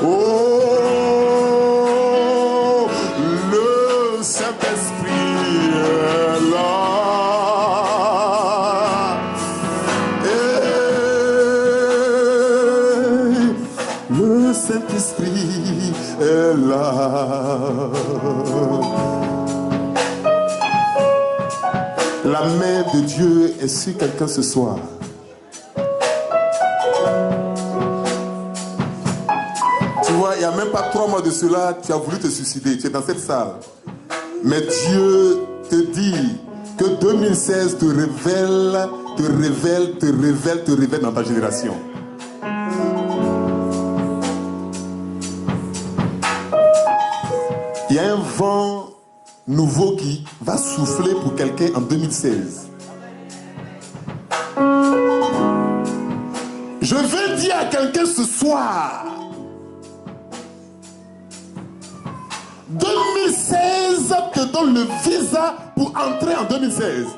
Oh, le Saint-Esprit est là. Le Saint-Esprit est là. La main de Dieu est sur quelqu'un ce soir. Tu vois, il n'y a même pas 3 mois de cela, tu as voulu te suicider. Tu es dans cette salle. Mais Dieu te dit que 2016 te révèle dans ta génération. Il y a un vent nouveau qui va souffler pour quelqu'un en 2016. Je veux dire à quelqu'un ce soir, 2016 te donne le visa pour entrer en 2016.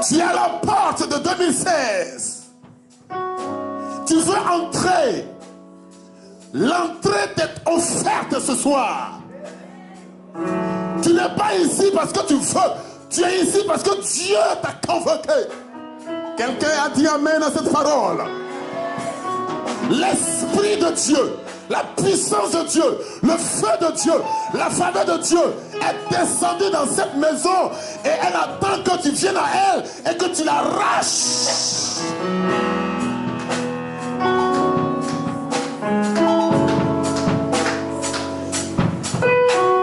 Tu es à la porte de 2016. Tu veux entrer. L'entrée t'est offerte ce soir. Tu n'es pas ici parce que tu veux. Tu es ici parce que Dieu t'a convoqué. Quelqu'un a dit amen à cette parole. L'Esprit de Dieu, la puissance de Dieu, le feu de Dieu, la faveur de Dieu est descendue dans cette maison et elle attend que tu viennes à elle et que tu l'arraches.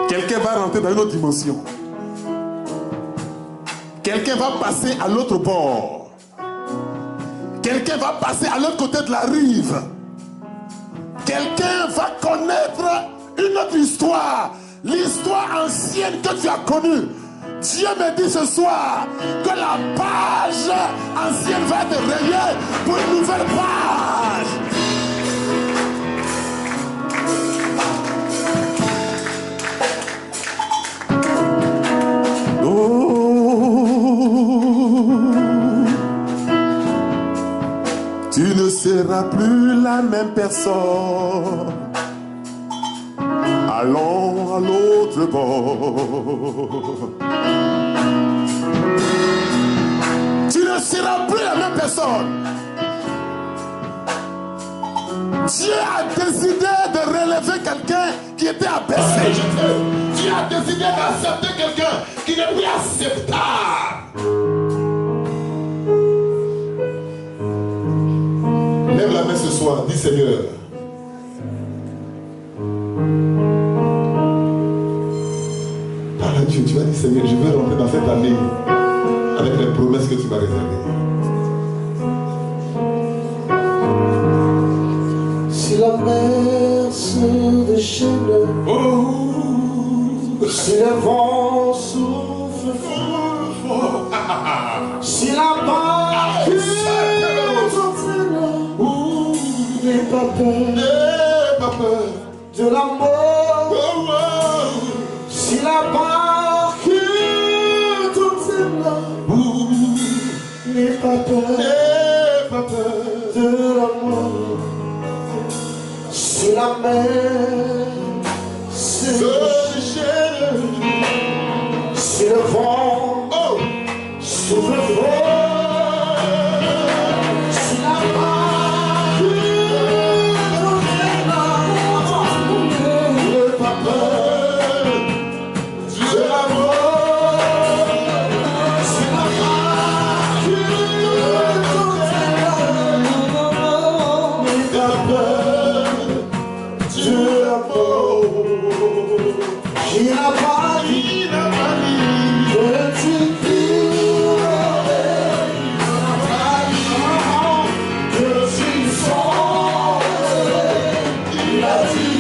Quelqu'un va rentrer dans une autre dimension. Quelqu'un va passer à l'autre bord. Quelqu'un va passer à l'autre côté de la rive. Quelqu'un va connaître une autre histoire. L'histoire ancienne que tu as connue. Dieu me dit ce soir que la page ancienne va être rayée pour une nouvelle page. Tu ne seras plus la même personne. Allons à l'autre bord. Tu ne seras plus la même personne. Dieu a décidé de relever quelqu'un qui était abaissé. Dieu a décidé d'accepter quelqu'un qui n'est plus acceptable. Lève la main ce soir, dis Seigneur. Parle à Dieu, tu vas dire Seigneur, je veux rentrer dans cette année avec les promesses que tu m'as réservées. Si la mer se déchaîne, si le vent souffle fort, si la barque n'aie pas peur de la mort, si la barque n'aie pas peur de la mort, si la mer se déchaîne, si le vent souffle fort, si la barque n'aie pas peur de la mort, si la barque n'aie pas peur de la mort, il n'a pas dit que tu pleurais, il n'a pas dit que tu souffrais, il a dit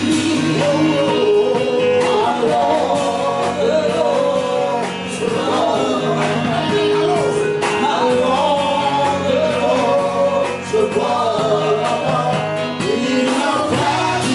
je bois là-bas, il n'a pas dit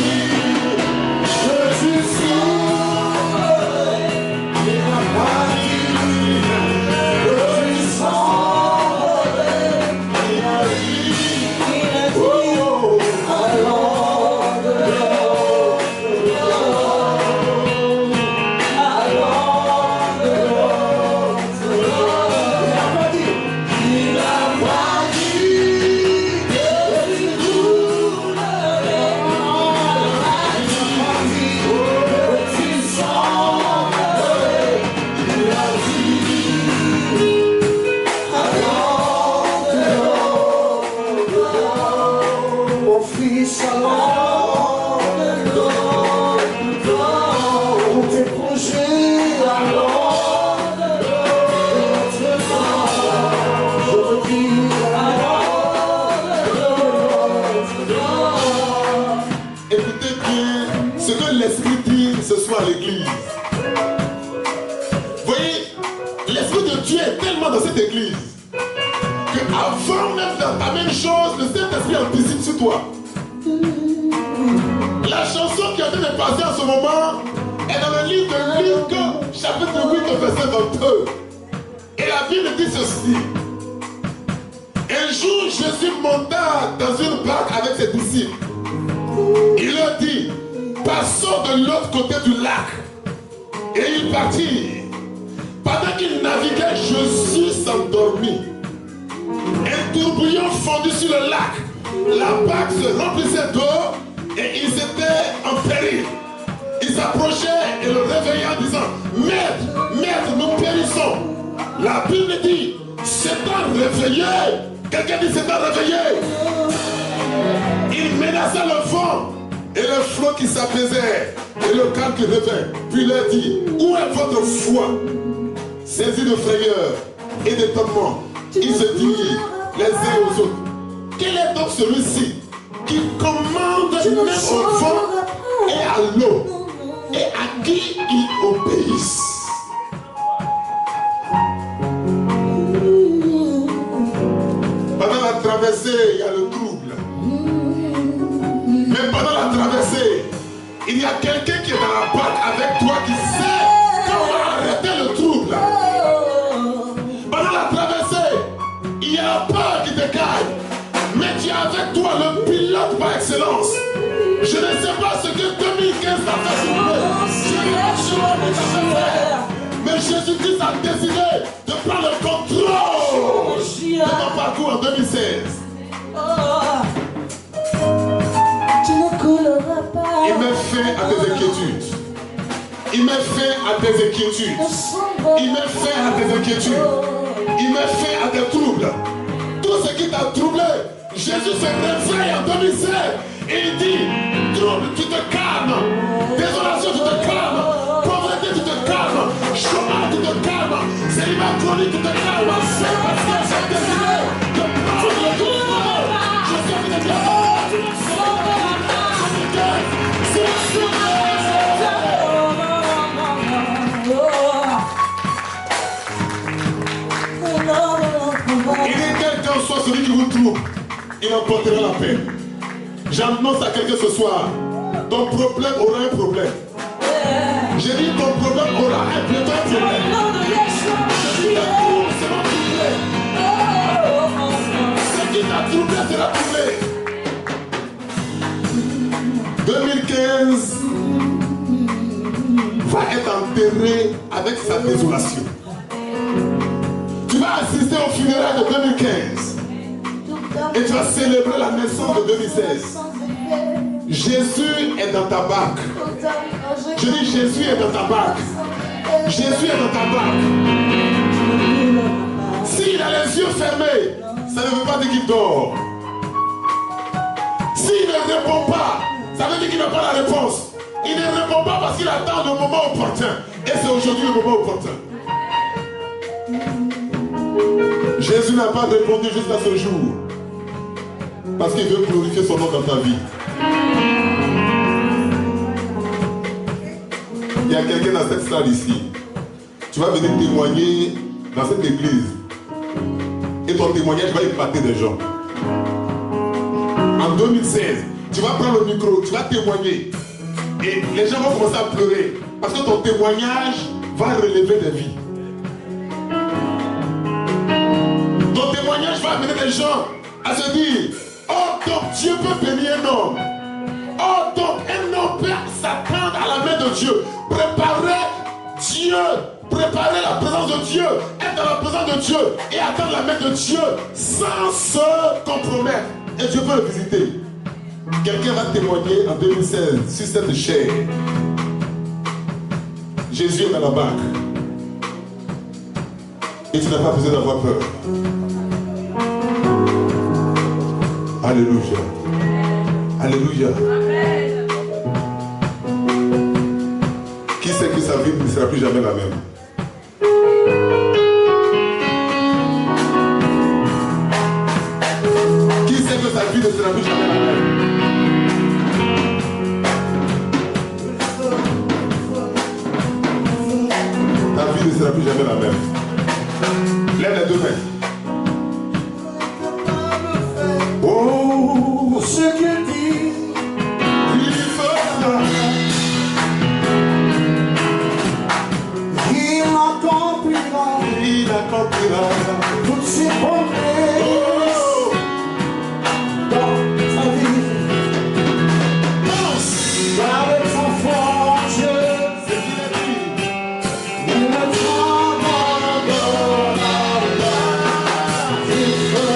l'Esprit dit ce soir à l'église? Voyez, l'Esprit de Dieu est tellement dans cette église que avant même d'entamer une chose, le Saint-Esprit anticipe sur toi. La chanson qui est en train de passer en ce moment est dans le livre de Luc, chapitre 8, verset 22. Et la Bible dit ceci. Un jour, Jésus monta dans une barque avec ses disciples. Il leur dit, passons de l'autre côté du lac. Et ils partirent. Pendant qu'ils naviguaient, Jésus s'endormit. Un tourbillon fondit sur le lac. La barque se remplissait d'eau et ils étaient en péril. Ils s'approchaient et le réveillaient en disant, Maître, Maître, nous périssons. La Bible dit, s'étant réveillé, quelqu'un dit s'étant réveillé. Il menaça le vent et le flot qui s'apaisait et le calme qui revint. Puis il leur dit, où est votre foi? Saisis de frayeur et d'étonnement, ils se dirent les uns aux autres. Quel est donc celui-ci qui commande même au vent et à l'eau et à qui ils obéissent? Pendant la traversée, il y a le trouble. Mais pendant la traversée, il y a quelqu'un qui est dans la barque avec toi qui sait comment arrêter le trouble. Pendant la traversée, il y a un peur qui te gagne. Mais tu as avec toi le pilote par excellence. Je ne sais pas ce que 2015 t'a fait soulever. Je ne sais pas ce que t'a fait. Mais Jésus-Christ a décidé de prendre le contrôle de ton parcours en 2016. Il met fin à tes inquiétudes. Il met fin à tes inquiétudes. Il met fin à tes inquiétudes. Il met fin à tes troubles. Tout ce qui t'a troublé, Jésus se réveille en 2016 et il dit, trouble, tu te calmes. Désolation, tu te calmes. Pauvreté, tu te calmes. Chômage, tu te calmes. Célibat chronique, tu te calmes. C'est parce que j'ai décidé de prendre le contrôle. Je sais que tu es bien. Il est quelqu'un soit celui qui vous trouve, il emportera la paix. J'annonce à quelqu'un ce soir, ton problème aura un problème. J'ai dit ton problème aura un problème. Ce qui t'a troublé sera troublé. 2015 va être enterré avec sa désolation. Tu vas assister au funérail de 2015 et tu vas célébrer la naissance de 2016. Jésus est dans ta barque. Je dis Jésus est dans ta barque. Jésus est dans ta barque. S'il a les yeux fermés, ça ne veut pas dire qu'il dort. S'il ne répond pas, ça veut dire qu'il n'a pas la réponse. Il ne répond pas parce qu'il attend le moment opportun. Et c'est aujourd'hui le moment opportun. Jésus n'a pas répondu jusqu'à ce jour. Parce qu'il veut glorifier son nom dans ta vie. Il y a quelqu'un dans cette salle ici. Tu vas venir témoigner dans cette église. Et ton témoignage va épater des gens. En 2016, tu vas prendre le micro, tu vas témoigner. Et les gens vont commencer à pleurer. Parce que ton témoignage va relever des vies. Ton témoignage va amener des gens à se dire, oh donc Dieu peut bénir un homme. Oh donc un homme peut s'attendre à la main de Dieu. Préparer Dieu, préparer la présence de Dieu, être dans la présence de Dieu et attendre la main de Dieu sans se compromettre. Et Dieu peut le visiter. Quelqu'un va témoigner en 2016 sur cette chair. Jésus est dans la barque. Et tu n'as pas besoin d'avoir peur. Alléluia. Alléluia. Qui sait que sa vie ne sera plus jamais la même? Qui sait que sa vie ne sera plus jamais la même? lève la main. Lève les deux mains. Oh, ce qu'il dit, il fera. Il accomplira. Il accomplira toutes ses promesses dans ta vie. Avec sa force, c'est qu'il a dit. Il ne t'abandonnera pas. Il fera.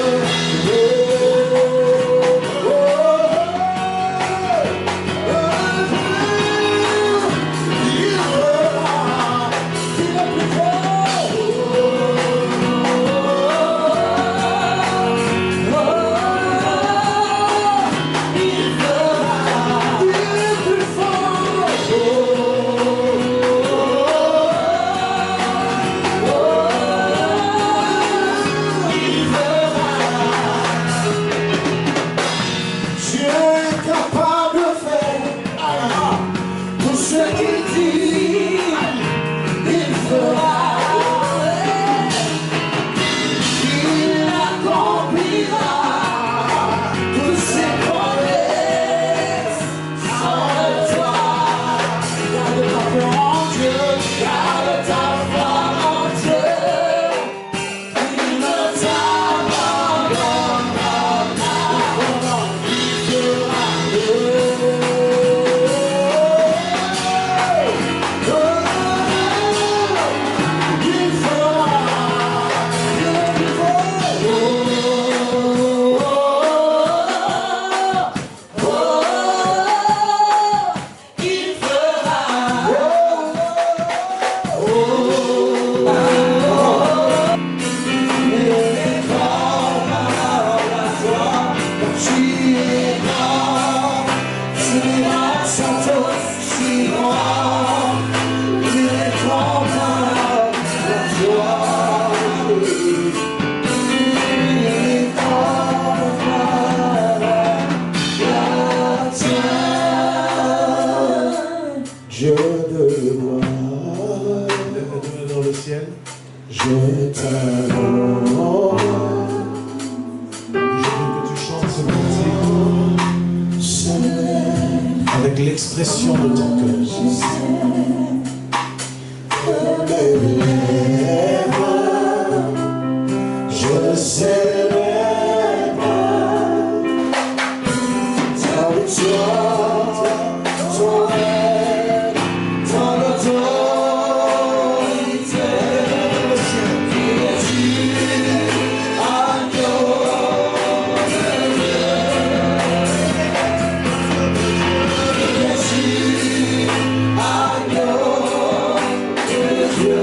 L'expression de ton cœur. Je ne célèbre ta victoire, ton règne, ton autorité. Qui es-tu, agneau de Dieu?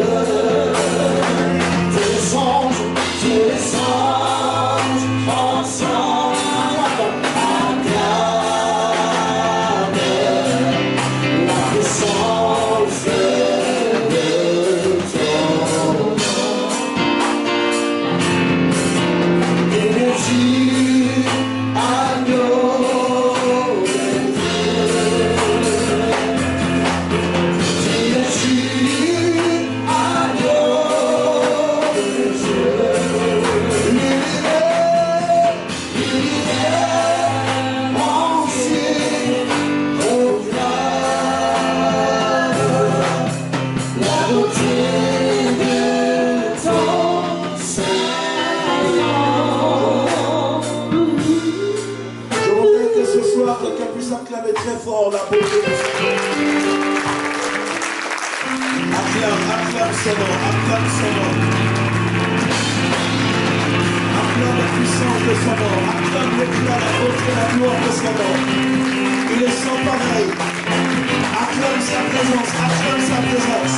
Quelqu'un puisse acclamer très fort la beauté de son nom. Acclame son nom, acclame son nom. Acclame la puissance de son nom, acclame l'éclat, la beauté, la gloire de son nom. Il est sans pareil. Acclame sa présence, acclame sa présence.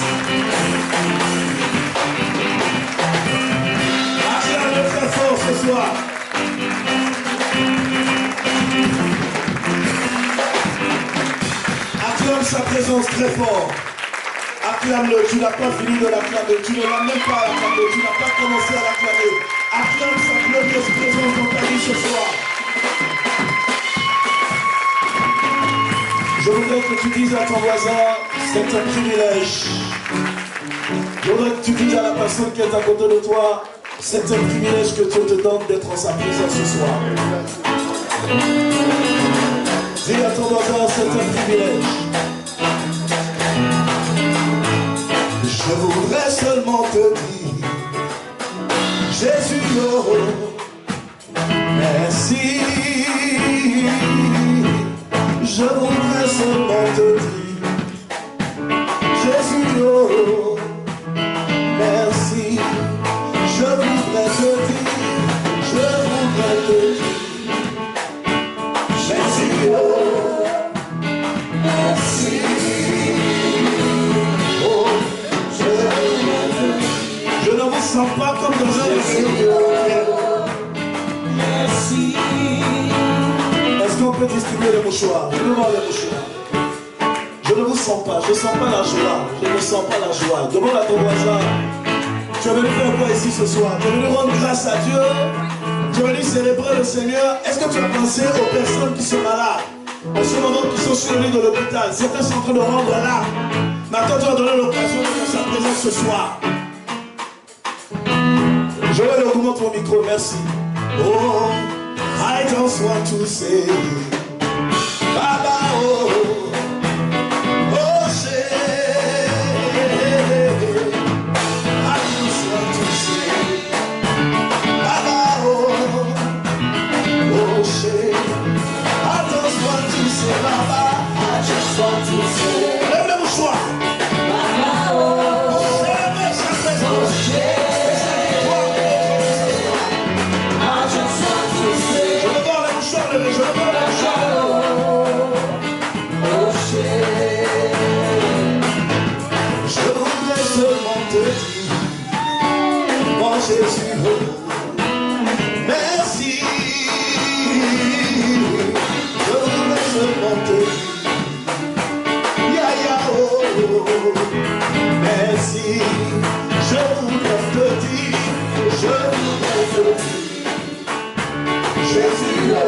Acclame très fort ce soir. Acclame sa présence très fort. Acclame-le. Tu n'as pas fini de l'acclamer. Tu ne l'as même pas acclamé. Tu n'as pas commencé à l'acclamer. Acclame sa glorieuse présence dans ta vie ce soir. Je voudrais que tu dises à ton voisin, c'est un privilège Je voudrais que tu dises à la personne qui est à côté de toi, c'est un privilège que Dieu te donne d'être en sa présence ce soir. Dis à ton voisin, c'est un privilège. Je voudrais seulement te dire, Jésus, oh, merci. Je voudrais seulement te dire, Jésus, oh, merci. Je voudrais te dire, Jésus, oh, merci. Oh, je ne vous sens pas comme dans un merci. Est-ce qu'on peut distribuer les mouchoirs? Je veux voir les mouchoirs. Je ne vous sens pas, je ne sens pas la joie. Je ne sens pas la joie. Demande à ton voisin, tu es venu faire quoi ici ce soir? Tu es venu rendre grâce à Dieu? Tu es venu célébrer le Seigneur? Est-ce que tu as pensé aux personnes qui sont malades en ce moment, qui sont sur le lit de l'hôpital? Certains sont en train de rendre là. Maintenant, tu vas donner l'occasion de faire sa présence ce soir. Je vais leur remonter mon micro, merci. Oh, I just want to say, Baba, oh, oh, say, I just want to say, Baba, oh, oh, say, I just want to say, Baba, I just want to say, lève le mouchoir, Baba, oh, célèbre sa présence, je voudrais seulement te dire, mon Jésus, oh, merci. Je voudrais seulement te dire, Yaya, oh, merci. Je voudrais te dire, Jésus, oh,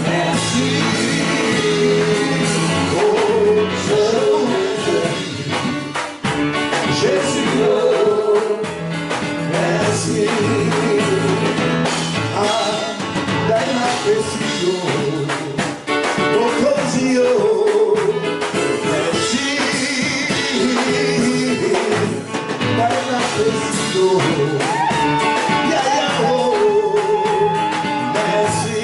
merci. Jésus, oh, merci. Ah, Daima Pesio, Bocosio, merci. Daima Pesio, Yaya, oh, merci.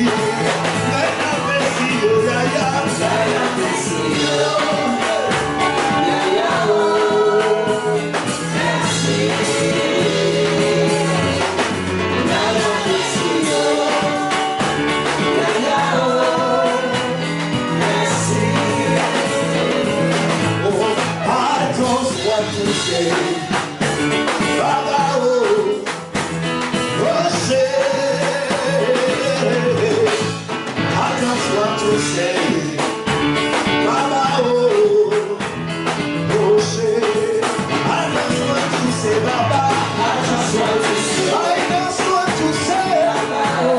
Daima Pesio, Yaya, Daima Pesio. Baba, oh, oh, say, I just want to say, Baba, oh, oh, say, I just want to say, Baba, I just want to say, I just want to say, Baba, oh,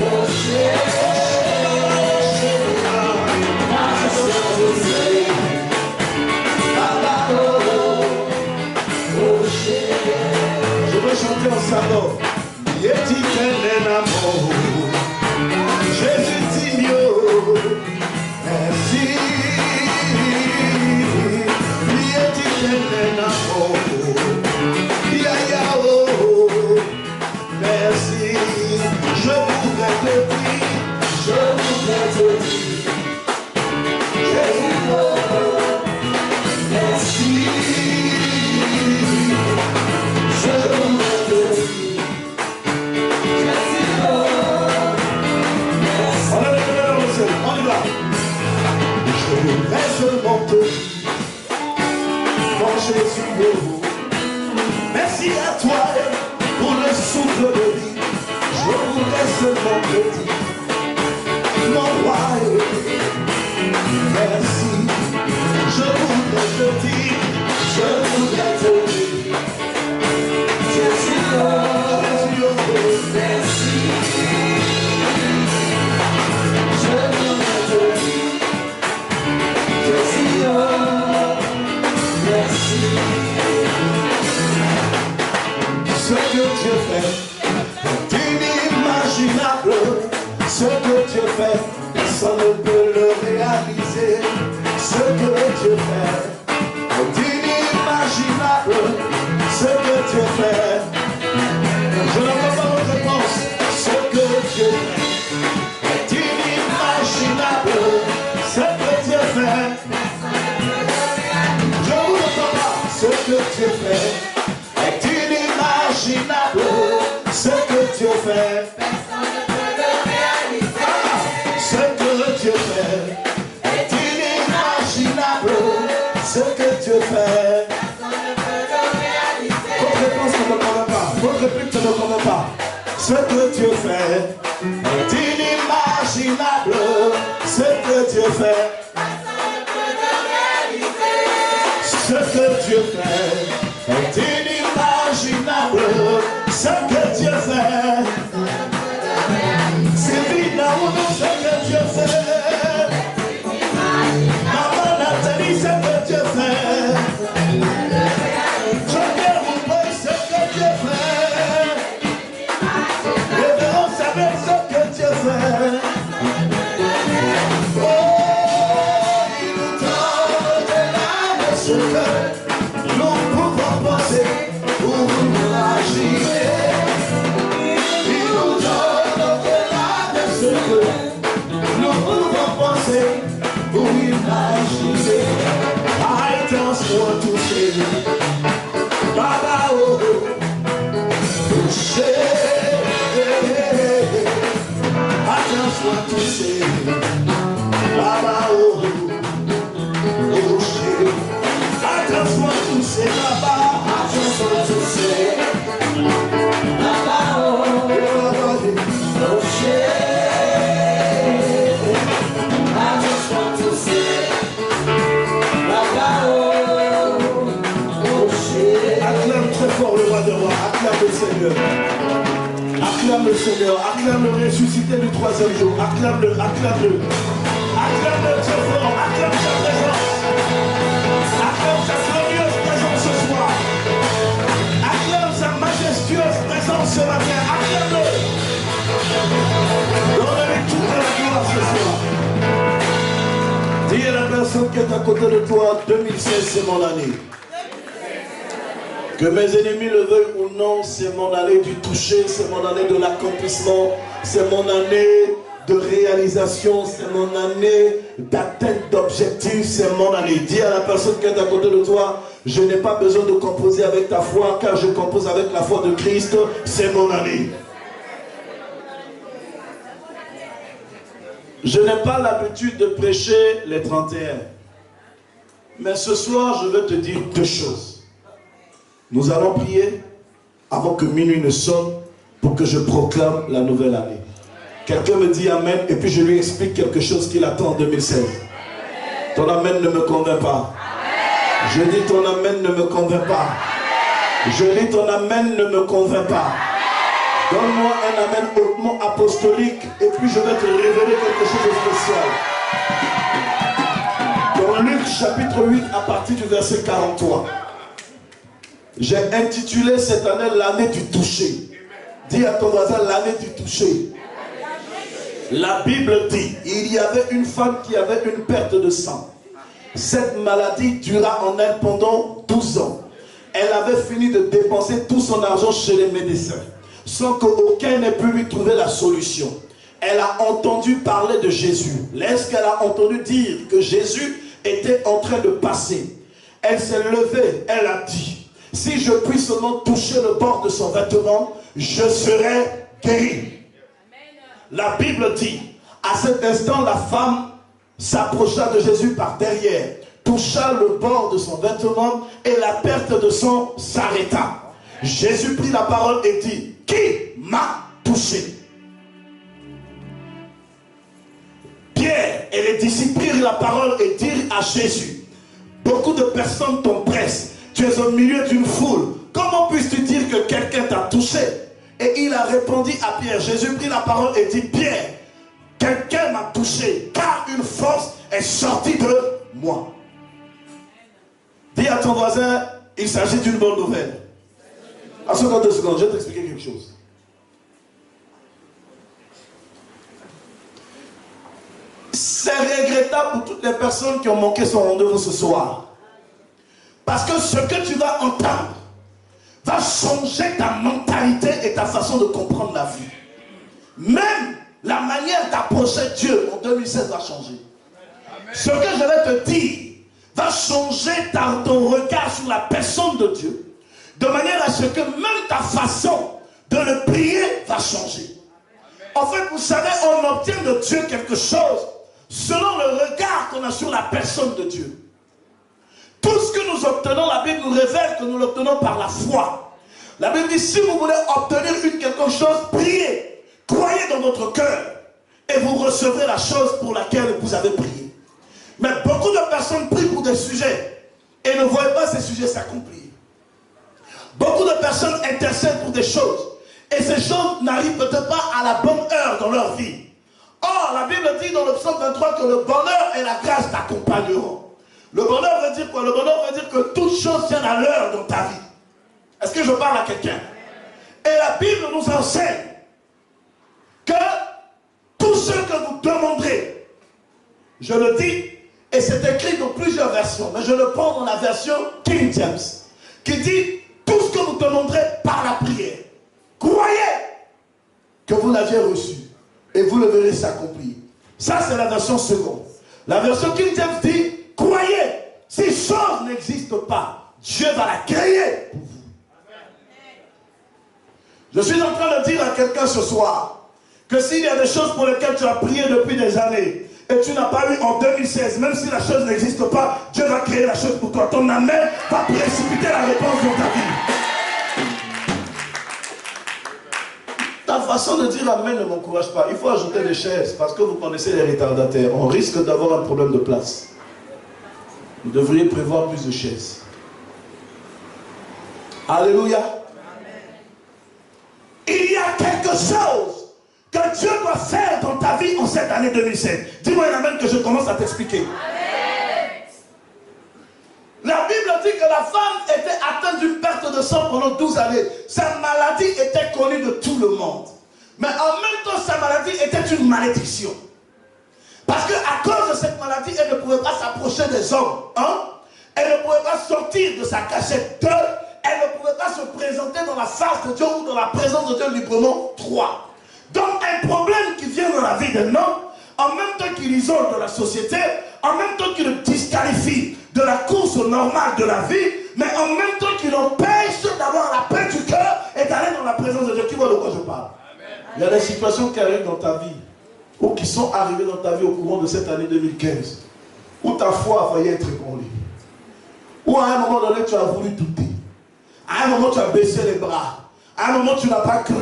oh, say, I just want to say, Baba, oh. Je veux chanter en salon. Jésus Tigno, merci. Merci. Je voudrais te dire, Jésus, merci. Je voudrais te dire, on y va. Je voudrais seulement te dire, mon Jésus, oh, merci à toi pour le souffle de vie. Je voudrais seulement te dire, mon roi, merci. Je voudrais te dire, Jésus, oh, merci. Je voudrais te dire, Jésus, oh, merci. ce que Dieu fait est inimaginable. Ce que Dieu fait, je n'entends pas votre réponse. Ce que Dieu fait est inimaginable. Ce que Dieu fait, je vous entends pas. Ce que Dieu fait est inimaginable. Ce que Dieu fait, ce que Dieu fait est inimaginable. Ce que Dieu fait. Votre réponse ne me convainc pas. Votre réplique ne me convainc pas. Ce que Dieu fait est inimaginable. Ce que Dieu fait. Ce que Dieu fait est inimaginable. Ce que Dieu fait. C'est évidemment ce que Dieu fait. Maman Nathalie, ce que Dieu fait. Jean-Pierre Mouboy, ce que Dieu fait. Révérend Samuel, ce que Dieu fait. Oh, il nous donne de l'âme ce que nous pouvons penser ou imaginer. Il nous donne de l'âme ce que nous pouvons penser ou imaginer. I just want to say, Baba, oh, touché. I just want to say, Baba, oh, touché. I just want to say, Baba, I just want to say, Baba, oh, touché. I just want to say, Baba, oh, touché. Acclame très fort le roi des rois, acclame le Seigneur. Acclame le Seigneur, acclame le ressuscité du troisième jour, acclame-le, acclame-le. Acclame-le très fort, acclame sa présence. Acclame sa glorieuse présence ce soir. Acclame sa majestueuse présence ce matin, acclame-le. Donne-lui toute la gloire ce soir. Dis à la personne qui est à côté de toi, 2016 c'est mon année. Que mes ennemis le veuillent ou non, c'est mon année du toucher, c'est mon année de l'accomplissement, c'est mon année de réalisation, c'est mon année d'atteinte d'objectifs, c'est mon année. Dis à la personne qui est à côté de toi, je n'ai pas besoin de composer avec ta foi, car je compose avec la foi de Christ, c'est mon année. Je n'ai pas l'habitude de prêcher les 31, mais ce soir, je veux te dire deux choses. Nous allons prier avant que minuit ne sonne pour que je proclame la nouvelle année. Quelqu'un me dit Amen et puis je lui explique quelque chose qu'il attend en 2016. Ton Amen ne me convainc pas. Je dis ton Amen ne me convainc pas. Je dis ton Amen ne me convainc pas. Donne-moi un Amen hautement apostolique et puis je vais te révéler quelque chose de spécial. Dans Luc chapitre 8 à partir du verset 43. J'ai intitulé cette année l'année du toucher. Dis à ton voisin l'année du toucher. La Bible dit, il y avait une femme qui avait une perte de sang. Cette maladie dura en elle pendant 12 ans. Elle avait fini de dépenser tout son argent chez les médecins, sans qu'aucun n'ait pu lui trouver la solution. Elle a entendu parler de Jésus. Lorsqu'elle a entendu dire que Jésus était en train de passer, elle s'est levée, elle a dit, si je puis seulement toucher le bord de son vêtement, je serai guéri. La Bible dit, à cet instant, la femme s'approcha de Jésus par derrière, toucha le bord de son vêtement et la perte de sang s'arrêta. Jésus prit la parole et dit, qui m'a touché? Pierre et les disciples prirent la parole et dirent à Jésus, beaucoup de personnes t'oppressent. Tu es au milieu d'une foule. Comment puisses-tu dire que quelqu'un t'a touché? Et il a répondu à Pierre. Jésus prit la parole et dit, Pierre, quelqu'un m'a touché, car une force est sortie de moi. Dis à ton voisin, il s'agit d'une bonne nouvelle. À ce moment 2 secondes, je vais t'expliquer quelque chose. C'est regrettable pour toutes les personnes qui ont manqué son rendez-vous ce soir. Parce que ce que tu vas entendre va changer ta mentalité et ta façon de comprendre la vie. Même la manière d'approcher Dieu en 2016 va changer. Amen. Ce que je vais te dire va changer ton regard sur la personne de Dieu, de manière à ce que même ta façon de le prier va changer. Amen. En fait, vous savez, on obtient de Dieu quelque chose selon le regard qu'on a sur la personne de Dieu. Tout ce que nous obtenons, la Bible nous révèle que nous l'obtenons par la foi. La Bible dit, si vous voulez obtenir quelque chose, priez. Croyez dans votre cœur et vous recevrez la chose pour laquelle vous avez prié. Mais beaucoup de personnes prient pour des sujets et ne voient pas ces sujets s'accomplir. Beaucoup de personnes intercèdent pour des choses et ces choses n'arrivent peut-être pas à la bonne heure dans leur vie. Or, la Bible dit dans le psaume 23 que le bonheur et la grâce t'accompagneront. Le bonheur veut dire quoi? Le bonheur veut dire que toute chose vient à l'heure dans ta vie. Est-ce que je parle à quelqu'un? Et la Bible nous enseigne que tout ce que vous demanderez, je le dis, et c'est écrit dans plusieurs versions, mais je le prends dans la version King James, qui dit, tout ce que vous demanderez par la prière, croyez que vous l'aviez reçu, et vous le verrez s'accomplir. Ça, c'est la version seconde. La version King James dit, croyez, si chose n'existe pas, Dieu va la créer pour vous. Je suis en train de dire à quelqu'un ce soir, que s'il y a des choses pour lesquelles tu as prié depuis des années et tu n'as pas eu en 2016, même si la chose n'existe pas, Dieu va créer la chose pour toi. Ton amen va précipiter la réponse dans ta vie. Ta façon de dire amen ne m'encourage pas. Il faut ajouter des chaises parce que vous connaissez les retardataires. On risque d'avoir un problème de place. Vous devriez prévoir plus de chaises. Alléluia. Il y a quelque chose que Dieu doit faire dans ta vie en cette année 2007. Dis-moi un amen que je commence à t'expliquer. La Bible dit que la femme était atteinte d'une perte de sang pendant 12 années. Sa maladie était connue de tout le monde. Mais en même temps, sa maladie était une malédiction. Parce qu'à cause de cette maladie, elle ne pouvait pas s'approcher des hommes. Hein? Elle ne pouvait pas sortir de sa cachette. Deux, elle ne pouvait pas se présenter dans la face de Dieu ou dans la présence de Dieu librement. Trois. Donc un problème qui vient dans la vie d'un homme, en même temps qu'il isole de la société, en même temps qu'il le disqualifie de la course normale de la vie, mais en même temps qu'il empêche d'avoir la paix du cœur et d'aller dans la présence de Dieu. Qui voit de quoi je parle? Amen. Il y a des situations qui arrivent dans ta vie, ou qui sont arrivées dans ta vie au courant de cette année 2015, où ta foi a failli être ébranlée, où à un moment donné tu as voulu douter, à un moment tu as baissé les bras, à un moment tu n'as pas cru.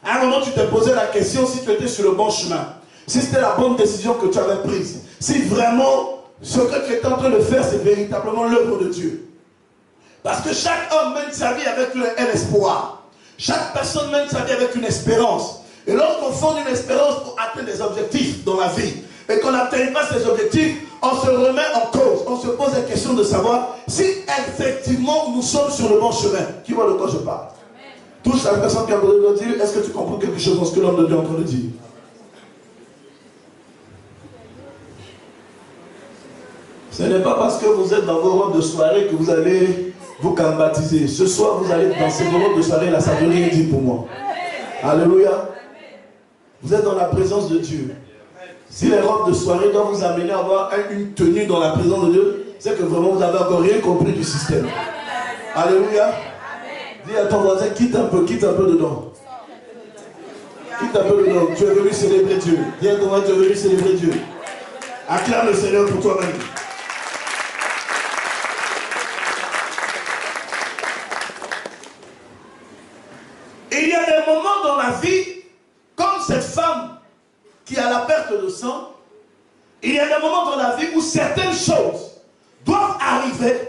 À un moment, tu t'es posé la question si tu étais sur le bon chemin. Si c'était la bonne décision que tu avais prise. Si vraiment, ce que tu étais en train de faire, c'est véritablement l'œuvre de Dieu. Parce que chaque homme mène sa vie avec un espoir. Chaque personne mène sa vie avec une espérance. Et lorsqu'on fonde une espérance pour atteindre des objectifs dans la vie, et qu'on n'atteigne pas ces objectifs, on se remet en cause. On se pose la question de savoir si effectivement nous sommes sur le bon chemin. Qui voit de quoi je parle? Touche la personne qui a besoin de dire, est-ce que tu comprends quelque chose dans ce que l'homme de Dieu est en train de dire? Ce n'est pas parce que vous êtes dans vos robes de soirée que vous allez vous baptiser. Ce soir, vous allez danser vos robes de soirée, là, ça ne veut rien dire pour moi. Alléluia. Vous êtes dans la présence de Dieu. Si les robes de soirée doivent vous amener à avoir une tenue dans la présence de Dieu, c'est que vraiment vous n'avez encore rien compris du système. Alléluia. Dis à ton voisin, quitte un peu dedans. Quitte un peu dedans. Tu es venu célébrer Dieu. Dis à ton voisin, tu es venu célébrer Dieu. Acclame le Seigneur pour toi-même. Il y a des moments dans la vie, comme cette femme qui a la perte de sang, il y a des moments dans la vie où certaines choses doivent arriver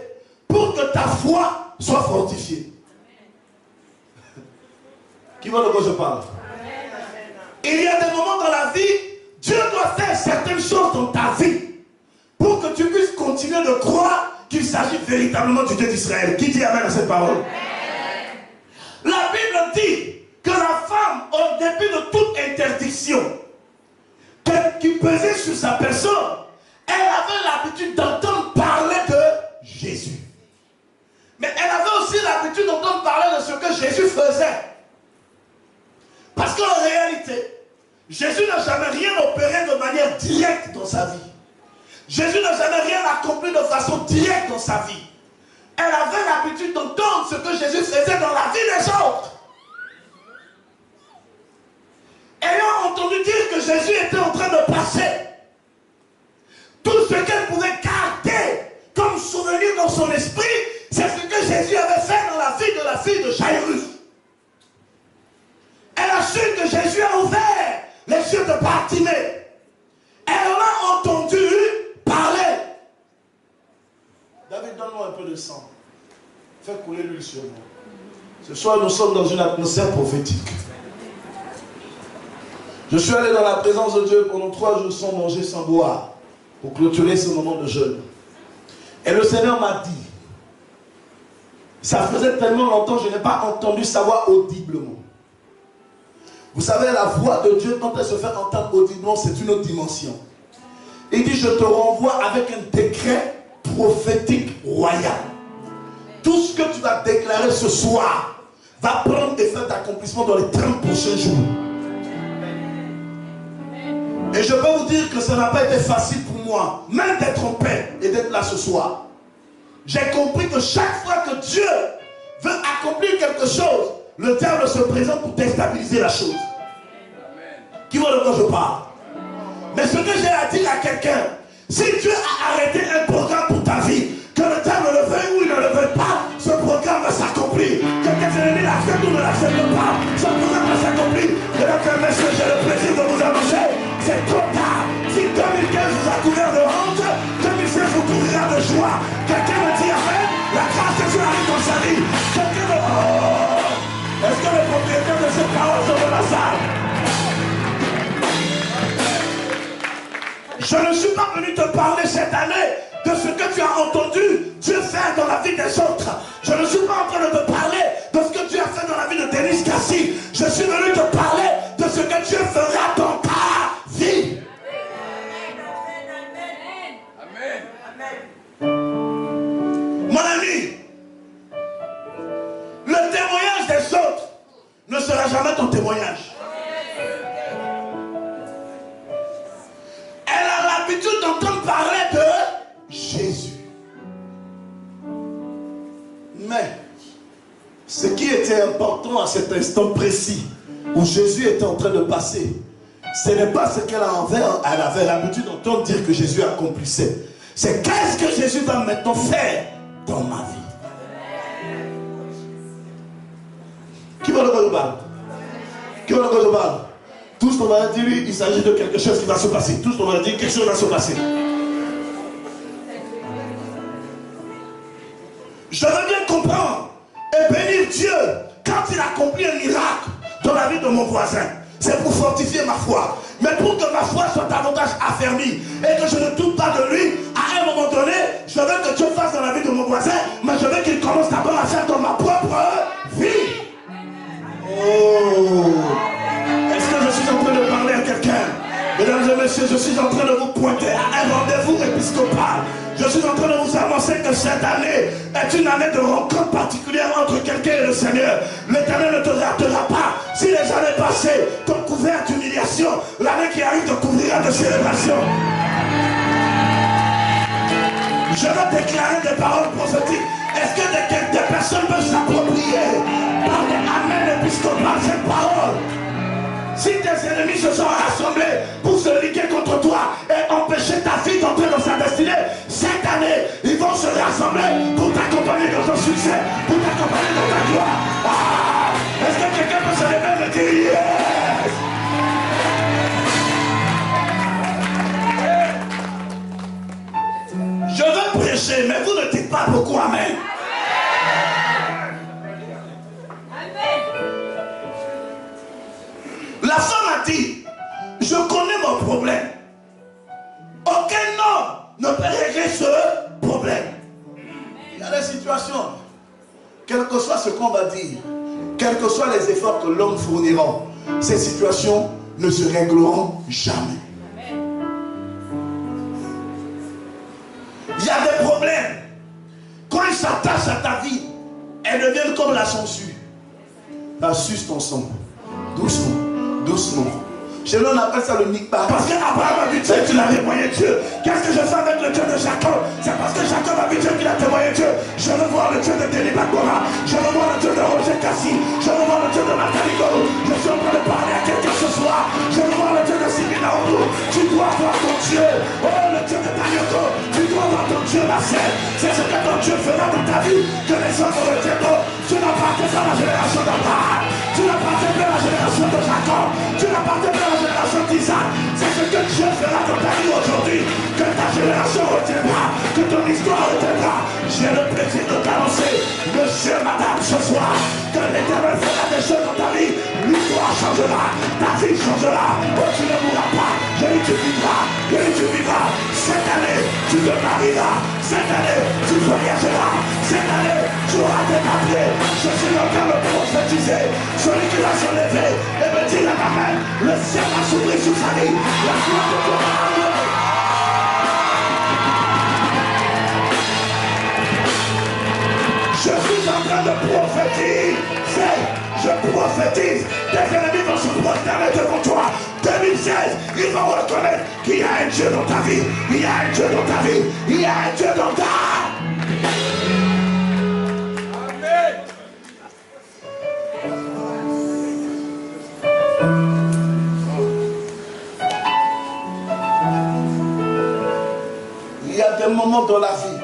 pour que ta foi soit fortifiée. Qui voit de quoi je parle? Il y a des moments dans la vie, Dieu doit faire certaines choses dans ta vie pour que tu puisses continuer de croire qu'il s'agit véritablement du Dieu d'Israël. Qui dit amen à cette parole? La Bible dit que la femme, au début de toute interdiction, que qui pesait sur sa personne, elle avait l'habitude d'entendre parler de Jésus. Mais elle avait aussi l'habitude d'entendre parler de ce que Jésus faisait. Parce qu'en réalité, Jésus n'a jamais rien opéré de manière directe dans sa vie. Jésus n'a jamais rien accompli de façon directe dans sa vie. Elle avait l'habitude d'entendre ce que Jésus faisait dans la vie des autres. Ayant entendu dire que Jésus était en train de passer, tout ce qu'elle pouvait garder comme souvenir dans son esprit, c'est ce que Jésus avait fait dans la vie de la fille de Jairus. Elle a su que Jésus a ouvert les yeux de Bartimée. Elle en a entendu parler. David, donne-moi un peu de sang. Fais couler l'huile sur moi. Ce soir, nous sommes dans une atmosphère prophétique. Je suis allé dans la présence de Dieu pendant 3 jours sans manger, sans boire, pour clôturer ce moment de jeûne. Et le Seigneur m'a dit, ça faisait tellement longtemps que je n'ai pas entendu sa voix audiblement. Vous savez, la voix de Dieu, quand elle se fait entendre audiblement, c'est une autre dimension. Il dit, je te renvoie avec un décret prophétique royal. Tout ce que tu vas déclarer ce soir va prendre effet d'accomplissement dans les 30 prochains jours. Et je peux vous dire que ça n'a pas été facile pour moi, même d'être en paix et d'être là ce soir. J'ai compris que chaque fois que Dieu veut accomplir quelque chose, le diable se présente pour déstabiliser la chose. Qui voit de quoi je parle? Mais ce que j'ai à dire à quelqu'un, si Dieu a arrêté un programme pour ta vie, que le diable le veuille ou il ne le veuille pas, ce programme va s'accomplir. Que tes ennemis l'acceptent ou ne l'acceptent pas, ce programme va s'accomplir. Mesdames et messieurs, j'ai le plaisir de vous annoncer, c'est trop tard. Si 2015 vous a couvert de honte, 2016 vous couvrira de joie. Quelqu'un me dit amen, la grâce de Dieu arrive dans sa vie. Quelqu'un me dit, oh, est-ce que les propriétaires de ces paroles sont dans la salle? Je ne suis pas venu te parler cette année de ce que tu as entendu Dieu faire dans la vie des autres. Je ne suis pas en train de te parler de ce que Dieu a fait dans la vie de Denis Cassi. Je suis venu te parler de ce que Dieu fera dans ta vie. Mon ami, le témoignage des autres ne sera jamais ton témoignage. Elle a l'habitude d'entendre parler de Jésus. Mais ce qui était important à cet instant précis où Jésus était en train de passer, ce n'est pas ce qu'elle avait l'habitude d'entendre dire que Jésus accomplissait. C'est qu'est-ce que Jésus va maintenant faire dans ma vie. Qui va le voir de parle? Qui va le voir de parle? Tout ce qu'on va dire, il s'agit de quelque chose qui va se passer. Tout ce qu'on va dire, quelque chose va se passer. Je veux bien comprendre et bénir Dieu quand il accomplit un miracle dans la vie de mon voisin. C'est pour fortifier ma foi. Mais pour que ma foi soit davantage affermie et que je ne doute pas de lui, à un moment donné, je veux que Dieu fasse dans la vie de mon voisin, mais je veux qu'il commence d'abord à faire dans ma propre vie. Oh! Est-ce que je suis en train de parler à quelqu'un? Mesdames et messieurs, je suis en train de vous pointer à un rendez-vous épiscopal. Je suis en train de vous annoncer que cette année est une année de rencontre particulière entre quelqu'un et le Seigneur. L'Éternel ne te ratera pas. Si les années passées t'ont couvert d'humiliation, l'année qui arrive te couvrira de célébration. Je veux déclarer des paroles prophétiques. Est-ce que des personnes peuvent s'approprier par des amen épiscopales cette parole? Si tes ennemis se sont rassemblés pour se liguer contre toi et empêcher ta fille d'entrer dans sa destinée, cette année, ils vont se rassembler pour t'accompagner dans ton succès, pour t'accompagner dans ta gloire. Ah! Est-ce que quelqu'un peut se lever et me dire yes? Je veux prêcher, mais vous ne dites pas beaucoup amen. La femme a dit, je connais mon problème. Aucun homme ne peut régler ce problème. Il y a des situations, quel que soit ce qu'on va dire, quels que soient les efforts que l'homme fournira, ces situations ne se régleront jamais. y a des problèmes. Quand ils s'attachent à ta vie, elles deviennent comme la sangsue. Suce ton sang. Doucement, doucement. Chez nous, on appelle ça le nikba. Parce qu'Abraham a vu Dieu qu'il a témoigné Dieu. Qu'est-ce que je fais avec le Dieu de Jacob? C'est parce que Jacob a vu Dieu qu'il a témoigné Dieu. Je veux voir le Dieu de Denis Bakora. Je veux voir le Dieu de Roger Cassi. Je veux voir le Dieu de Nathalie Golo. Je suis en train de parler à quelqu'un ce soir. Je veux voir le Dieu de Sylvina Oudou. Tu dois voir ton Dieu. Oh, le Dieu de Danioko. Tu dois voir ton Dieu, ma sœur. C'est ce que ton Dieu fera dans ta vie. Que les autres retiendront. Tu n'appartiens pas à la génération d'Abraham. Tu n'appartiens pas à la génération de Jacob. Tu n'appartiens pas à la génération d'Isaac. C'est ce que Dieu fera dans ta vie aujourd'hui. Que ta génération retiendra. Que ton histoire retiendra. J'ai le plaisir de t'annoncer, monsieur, madame, ce soir, que l'Éternel fera des choses dans ta vie. L'histoire changera. Ta vie changera. Oh, tu ne mourras pas. J'ai dit tu vivras. J'ai dit tu vivras. Cette année, tu te marieras. Cette année, tu voyageras. Cette année, tu auras des papiers. Je suis en train de prophétiser. Celui qui va se lever et me dire à ma main, le ciel va s'ouvrir sur sa vie. La gloire de Dieu va arriver. Je suis en train de prophétiser. Je prophétise. Tes ennemis vont se prosterner devant toi. 2016, ils vont reconnaître qu'il y a un Dieu dans ta vie. Il y a un Dieu dans ta vie. Il y a un Dieu dans ta vie. Il y a des moments dans la vie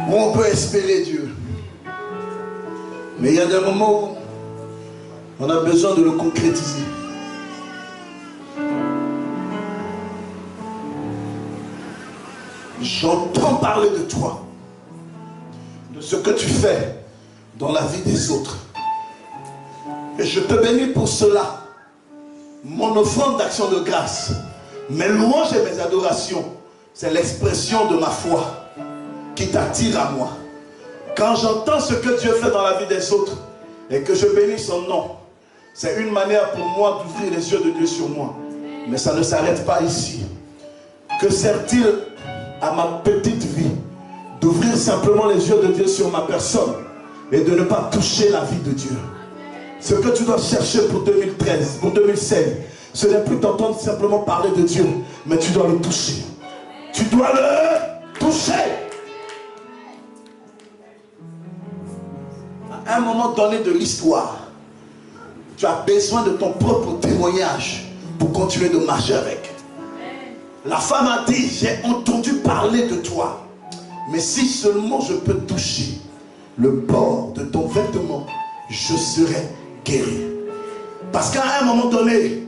où on peut espérer Dieu. Mais il y a des moments où on a besoin de le concrétiser. J'entends parler de toi, de ce que tu fais dans la vie des autres. Et je te bénis pour cela. Mon offrande d'action de grâce, mes louanges et mes adorations, c'est l'expression de ma foi qui t'attire à moi. Quand j'entends ce que Dieu fait dans la vie des autres et que je bénis son nom, c'est une manière pour moi d'ouvrir les yeux de Dieu sur moi. Mais ça ne s'arrête pas ici. Que sert-il à ma petite vie d'ouvrir simplement les yeux de Dieu sur ma personne et de ne pas toucher la vie de Dieu? Ce que tu dois chercher pour 2013, pour 2016, ce n'est plus d'entendre simplement parler de Dieu, mais tu dois le toucher. Tu dois le toucher. À un moment donné de l'histoire, tu as besoin de ton propre témoignage pour continuer de marcher avec. La femme a dit, j'ai entendu parler de toi, mais si seulement je peux toucher le bord de ton vêtement, je serai guéri. Parce qu'à un moment donné,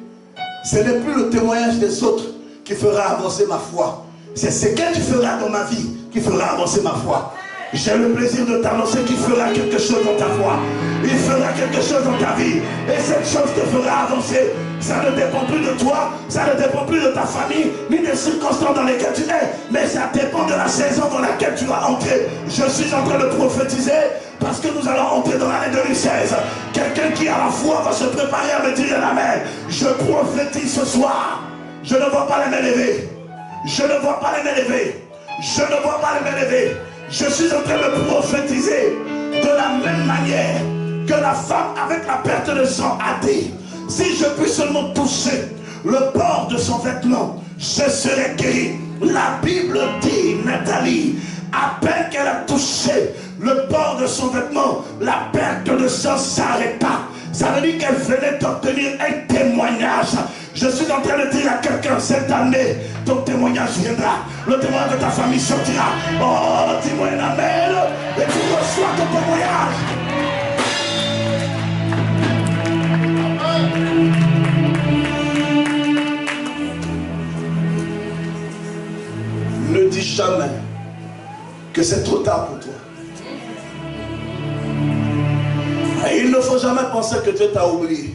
ce n'est plus le témoignage des autres qui fera avancer ma foi. C'est ce que tu feras dans ma vie qui fera avancer ma foi. J'ai le plaisir de t'annoncer qu'il fera quelque chose dans ta foi. Il fera quelque chose dans ta vie. Et cette chose te fera avancer. Ça ne dépend plus de toi, ça ne dépend plus de ta famille, ni des circonstances dans lesquelles tu es. Mais ça dépend de la saison dans laquelle tu vas entrer. Je suis en train de prophétiser parce que nous allons entrer dans l'année 2016. Quelqu'un qui a la foi va se préparer à me dire amen. Je prophétise ce soir. Je ne vois pas les mains levées. Je ne vois pas les mains levées. Je ne vois pas les mains levées. Je suis en train de prophétiser de la même manière que la femme avec la perte de sang a dit. Si je puis seulement toucher le bord de son vêtement, je serai guéri. La Bible dit, Nathalie, à peine qu'elle a touché le bord de son vêtement, la perte de sang s'arrêta. Ça veut dire qu'elle venait d'obtenir un témoignage. Je suis en train de dire à quelqu'un, cette année, ton témoignage viendra. Le témoignage de ta famille sortira. Oh, dis-moi un amen. Et tu reçois ton témoignage. Ne dis jamais que c'est trop tard pour toi. Et il ne faut jamais penser que Dieu t'a oublié.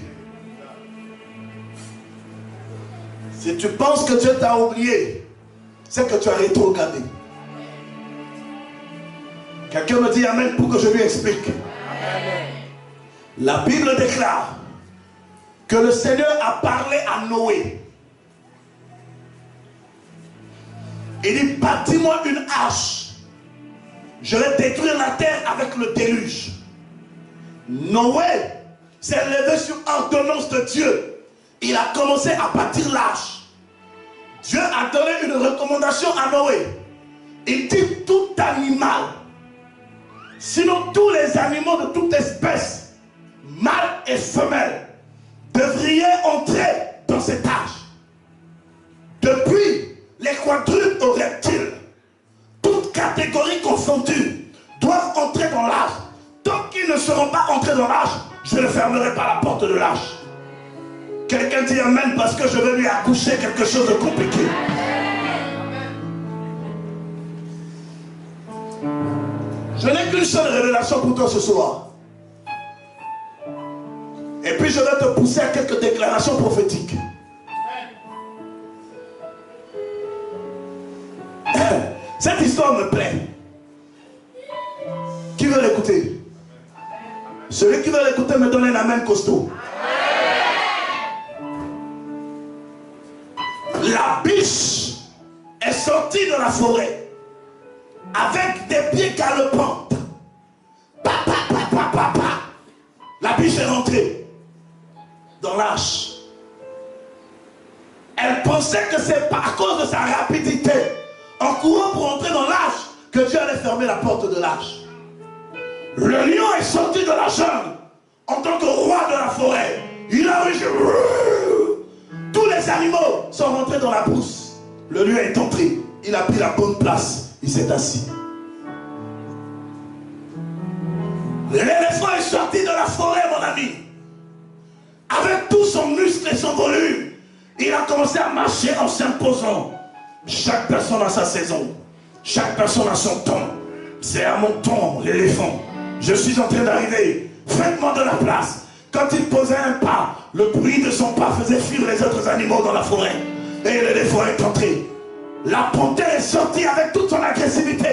Si tu penses que Dieu t'a oublié, c'est que tu as rétrogradé. Quelqu'un me dit amen pour que je lui explique. Amen. La Bible déclare que le Seigneur a parlé à Noé. Il dit, bâtis-moi une arche. Je vais détruire la terre avec le déluge. Noé s'est levé sur ordonnance de Dieu. Il a commencé à bâtir l'arche. Dieu a donné une recommandation à Noé. Il dit, tout animal, sinon tous les animaux de toute espèce, mâles et femelles, devraient entrer dans cette arche. Depuis les quadrupes aux reptiles, toutes catégories confondues, doivent entrer dans l'arche. Tant qu'ils ne seront pas entrés dans l'arche, je ne fermerai pas la porte de l'arche. Quelqu'un dit amen parce que je vais lui accoucher quelque chose de compliqué. Je n'ai qu'une seule révélation pour toi ce soir. Et puis je vais te pousser à quelques déclarations prophétiques. Cette histoire me plaît. Qui veut l'écouter? Celui qui veut l'écouter me donne un amen costaud. La biche est sortie de la forêt avec des pieds galopantes. La biche est rentrée dans l'arche. Elle pensait que c'est à cause de sa rapidité, en courant pour entrer dans l'arche, que Dieu allait fermer la porte de l'arche. Le lion est sorti de la jungle en tant que roi de la forêt. Il a rugi. Tous les animaux sont rentrés dans la brousse. Le lion est entré. Il a pris la bonne place. Il s'est assis. L'éléphant est sorti de la forêt, mon ami. Avec tout son muscle et son volume, il a commencé à marcher en s'imposant. Chaque personne a sa saison. Chaque personne a son temps. C'est à mon temps, l'éléphant. Je suis en train d'arriver. Faites-moi de la place. Quand il posait un pas, le bruit de son pas faisait fuir les autres animaux dans la forêt. Et l'éléphant est entré. La panthère est sortie avec toute son agressivité,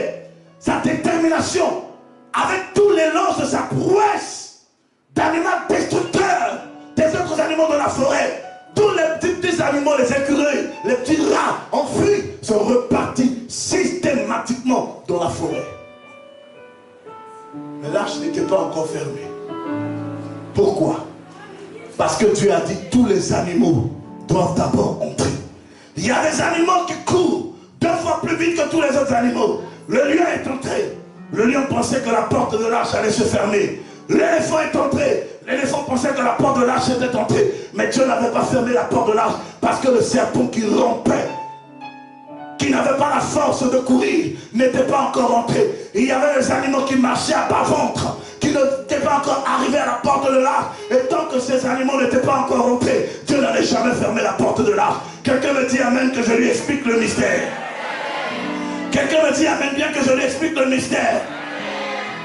sa détermination, avec tous les lances de sa prouesse d'animal destructeur des autres animaux de la forêt. Tous les petits animaux, les écureuils, les petits rats enfuis sont repartis systématiquement dans la forêt. Mais l'arche n'était pas encore fermée. Pourquoi? Parce que Dieu a dit tous les animaux doivent d'abord entrer. Il y a des animaux qui courent 2 fois plus vite que tous les autres animaux. Le lion est entré. Le lion pensait que la porte de l'arche allait se fermer. L'éléphant est entré. L'éléphant pensait que la porte de l'arche était entrée. Mais Dieu n'avait pas fermé la porte de l'arche parce que le serpent qui rampait, qui n'avait pas la force de courir, n'était pas encore entré. Il y avait des animaux qui marchaient à bas ventre, qui n'étaient pas encore arrivés à la porte de l'arche. Et tant que ces animaux n'étaient pas encore entrés, Dieu n'allait jamais fermer la porte de l'arche. Quelqu'un me dit amen que je lui explique le mystère. Quelqu'un me dit amen bien que je lui explique le mystère.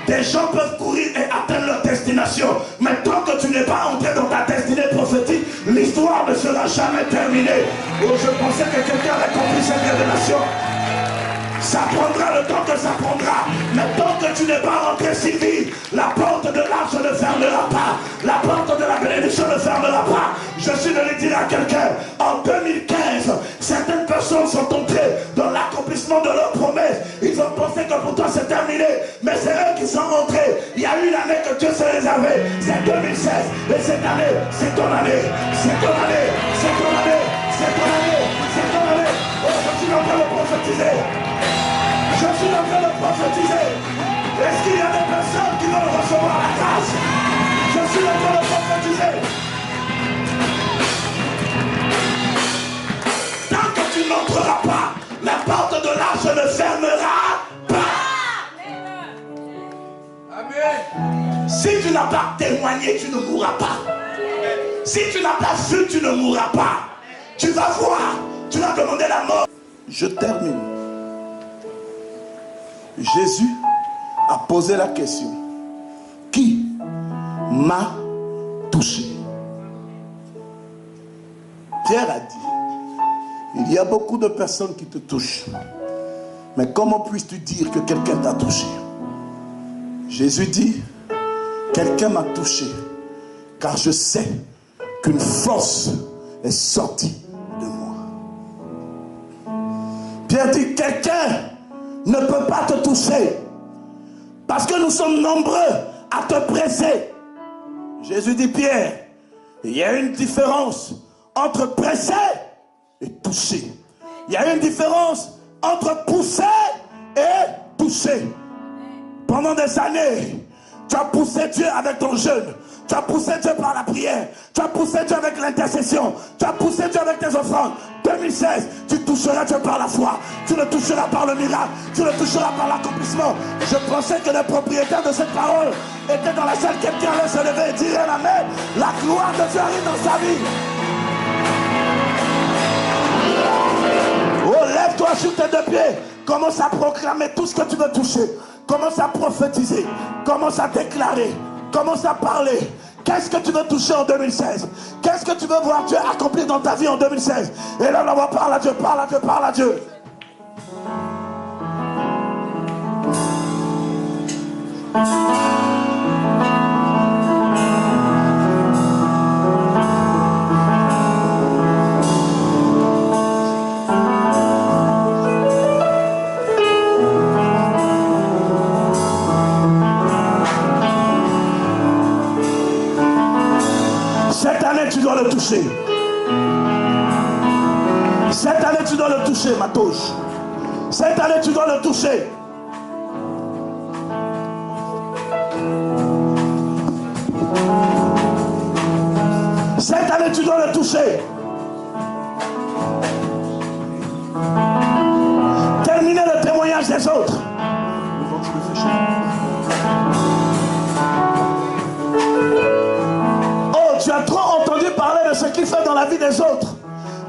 Des gens peuvent courir et atteindre leur destination. Mais tant que tu n'es pas entré dans ta destinée prophétique, l'histoire ne sera jamais terminée. Oh, je pensais que quelqu'un avait compris cette révélation. Ça prendra le temps que ça prendra. Mais tant que tu n'es pas rentré si vite, la porte de l'arche ne fermera pas. La porte de la bénédiction ne fermera pas. Je suis de le dire à quelqu'un, en 2015, certaines personnes sont entrées dans l'accomplissement de leurs promesses. Ils ont pensé que pour toi c'est terminé, mais c'est eux qui sont rentrés. Il y a une année que Dieu s'est réservé, c'est 2016. Et cette année, c'est ton année. C'est ton année. C'est ton année. C'est ton année. C'est ton année. Oh, je suis en train de prophétiser. Je suis en train de prophétiser. Est-ce qu'il y a des personnes qui veulent recevoir la grâce? Je suis en train de prophétiser. Tant que tu n'entreras pas, la porte de l'arche ne fermera pas. Amen. Si tu n'as pas témoigné, tu ne mourras pas. Si tu n'as pas vu, tu ne mourras pas. Tu vas voir, tu vas demander la mort. Je termine. Jésus a posé la question: qui m'a touché? Pierre a dit: il y a beaucoup de personnes qui te touchent, mais comment puisses-tu dire que quelqu'un t'a touché? Jésus dit: quelqu'un m'a touché, car je sais qu'une force est sortie de moi. Pierre dit, quelqu'un ne peut pas te toucher parce que nous sommes nombreux à te presser. Jésus dit, Pierre, il y a une différence entre presser et toucher. Il y a une différence entre pousser et toucher. Pendant des années, tu as poussé Dieu avec ton jeûne. Tu as poussé Dieu par la prière. Tu as poussé Dieu avec l'intercession. Tu as poussé Dieu avec tes offrandes. 2016, tu toucheras Dieu par la foi. Tu le toucheras par le miracle. Tu le toucheras par l'accomplissement. Je pensais que le propriétaire de cette parole était dans la salle. Quelqu'un allait se lever et dire amen. La gloire de Dieu arrive dans sa vie. Oh, lève-toi sur tes deux pieds. Commence à proclamer tout ce que tu veux toucher. Commence à prophétiser. Commence à déclarer. Commence à parler. Qu'est-ce que tu veux toucher en 2016? Qu'est-ce que tu veux voir Dieu accomplir dans ta vie en 2016? Et là, on va parler à Dieu, parle à Dieu, parle à Dieu. Cette année, tu dois le toucher. Cette année, tu dois le toucher, ma touche. Cette année, tu dois le toucher. Cette année, tu dois le toucher. Terminez le témoignage des autres. Tu as trop entendu parler de ce qu'il fait dans la vie des autres.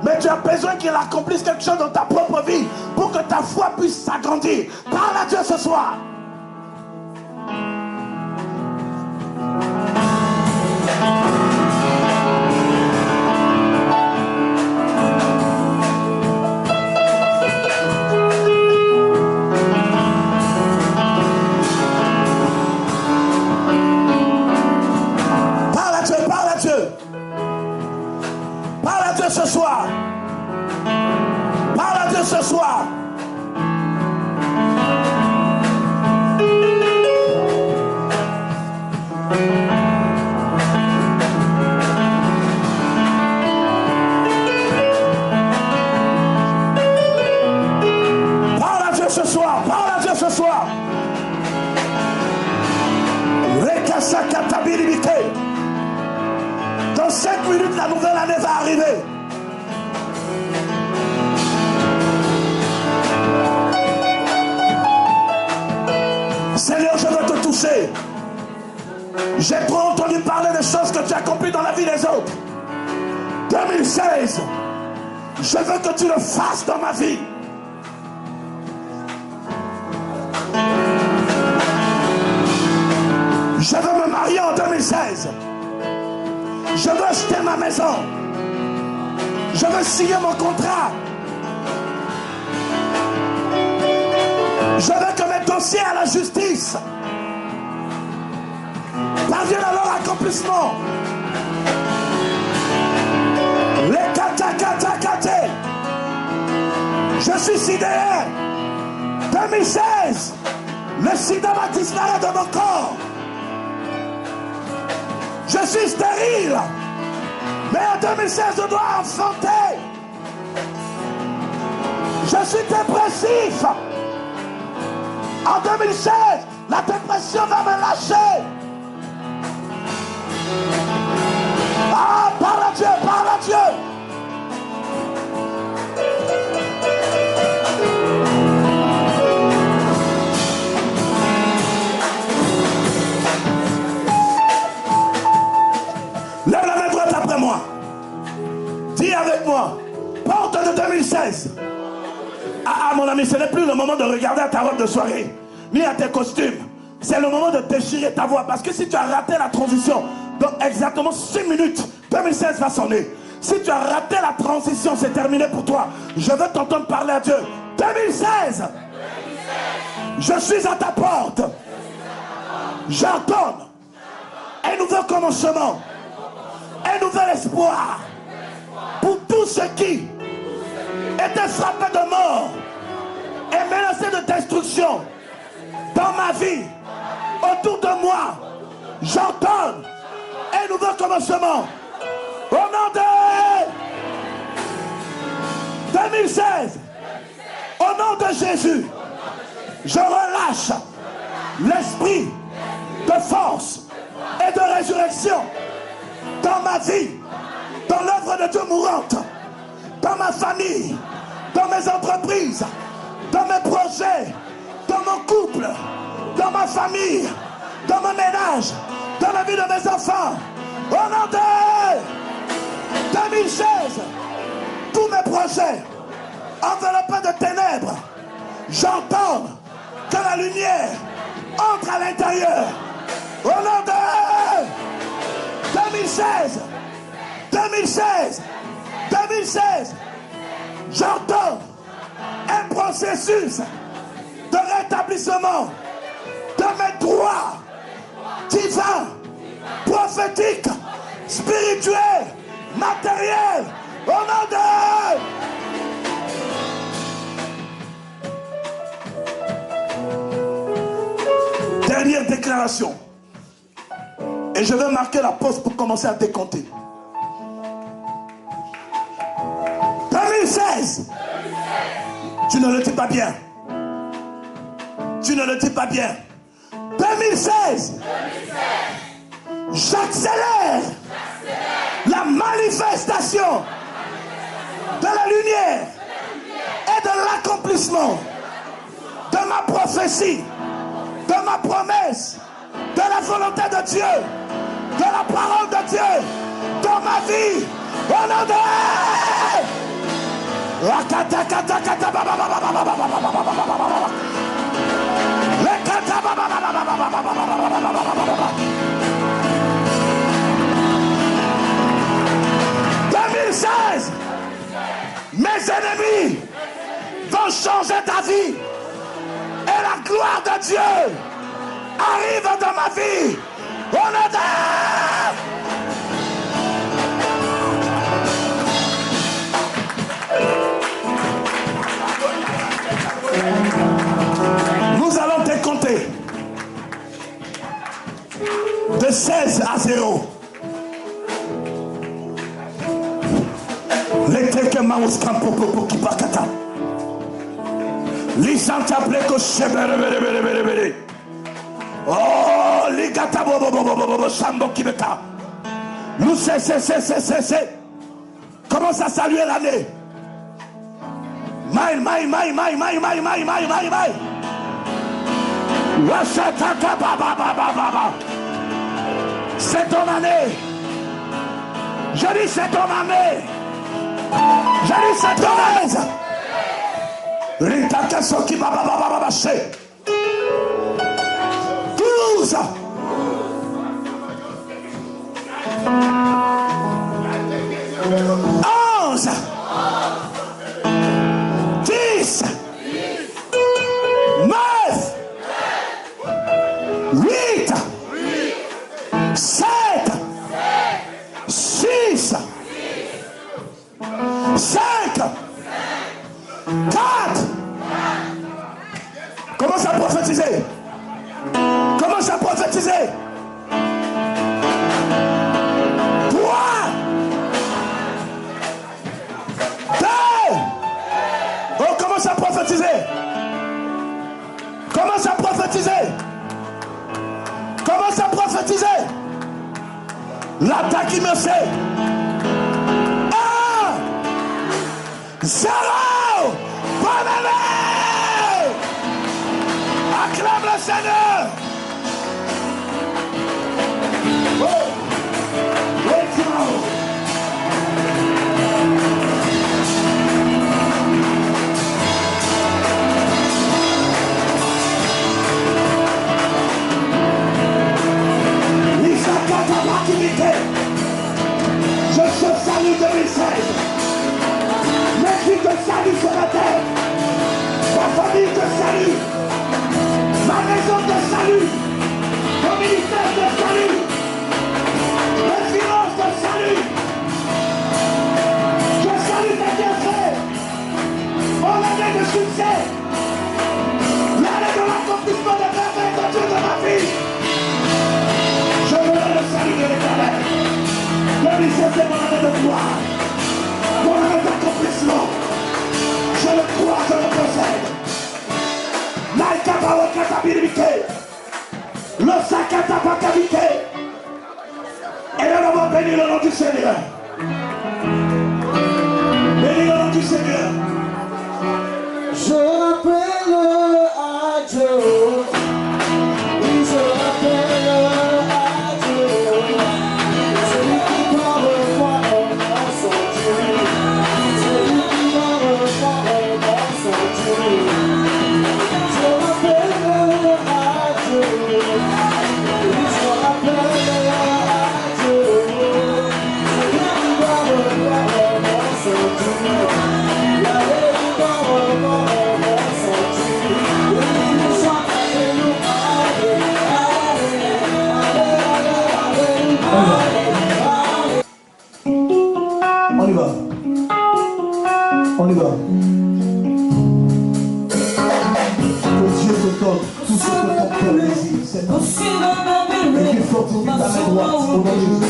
Mais tu as besoin qu'il accomplisse quelque chose dans ta propre vie pour que ta foi puisse s'agrandir. Parle à Dieu ce soir. Ce soir, parle à Dieu ce soir. Parle à Dieu ce soir, parle à Dieu ce soir. Dans 5 minutes, la nouvelle année va arriver. Seigneur, je veux te toucher. J'ai trop entendu parler des choses que tu as accomplies dans la vie des autres. 2016, je veux que tu le fasses dans ma vie. Je veux me marier en 2016. Je veux acheter ma maison. Je veux signer mon contrat. Je veux que mes dossiers à la justice parviennent à leur accomplissement. Les kata. Je suis sidéré. 2016, le sida va disparaître de mon corps. Je suis stérile. Mais en 2016, je dois enfanter. Je suis dépressif. En 2016, la dépression va me lâcher. Ah, parle à Dieu, parle à Dieu. Lève la main droite après moi. Dis avec moi, porte de 2016. Ah, mon ami, ce n'est plus le moment de regarder à ta robe de soirée, ni à tes costumes. C'est le moment de déchirer ta voix. Parce que si tu as raté la transition, dans exactement 6 minutes, 2016 va sonner. Si tu as raté la transition, c'est terminé pour toi. Je veux t'entendre parler à Dieu. 2016, je suis à ta porte. J'entends un nouveau commencement, un nouvel espoir pour tous ceux qui étaient frappés de mort ma vie, autour de moi, j'entends un nouveau commencement. Au nom de 2016, au nom de Jésus, je relâche l'esprit de force et de résurrection dans ma vie, dans l'œuvre de Dieu mourante, dans ma famille, dans mes entreprises, dans mes projets, dans mon couple, dans ma famille, dans mon ménage, dans la vie de mes enfants. Au nom de 2016, tous mes projets enveloppés de ténèbres, j'entends que la lumière entre à l'intérieur. Au nom de 2016, 2016, 2016, j'entends un processus de rétablissement de mes droits divins, prophétiques, spirituels, matériels. Au nom de... Dernière déclaration. Et je vais marquer la pause pour commencer à décompter. 2016. Tu ne le dis pas bien. Tu ne le dis pas bien. 2016. J'accélère la manifestation de la lumière et de l'accomplissement de ma prophétie, de ma promesse, de la volonté de Dieu, de la parole de Dieu dans ma vie. Au nom de... Mes ennemis vont changer ta vie et la gloire de Dieu arrive dans ma vie. Au nom de... Nous allons décompter de 16 à 0. Les teke maus campo popo qui pakata. Les santables que chebere. Oh, les gata bobo sambo qui beta. Nous c'est. Commence à saluer l'année. Maï. Washataka baba. C'est ton année. Je dis c'est ton année. Je dis c'est ton année. Ritaka soki baba. 12. 11. 10. 9. 8. 7. 6. 5. 4. Commence à prophétiser. Commence à prophétiser. 3. 2. Oh, commence à prophétiser. Commence à prophétiser. Commence à prophétiser. L'attaque qui me fait. 1. 0. Bonne année. Acclame le Seigneur. Oh. Let's go. Je te salue 2016. Mes filles te saluent sur la terre. Ma famille te salue. Ma maison te salue. Mon ministère te salue. Mes finances te saluent. Je salue tes bienfaits. Mon année de succès. L'année de l'accomplissement de ta fête. Kabirike. Le Sakata Pakabike. Et là, on va bénir le nom du Seigneur. Bénis le nom du Seigneur. Je rappelle à Dieu. Oui, je rappelle à Dieu. Celui qui parle moi dans son Dieu. Celui qui parle moi dans son Dieu. Je rappelle à Dieu. Oui, je rappelle à Dieu. Celui qui parle moi dans son Dieu. On y va. On y va. Que Dieu te donne tout ce que ton cœur désire. C'est tout. Et qu'il fortifie ta main droite au nom de Jésus. Que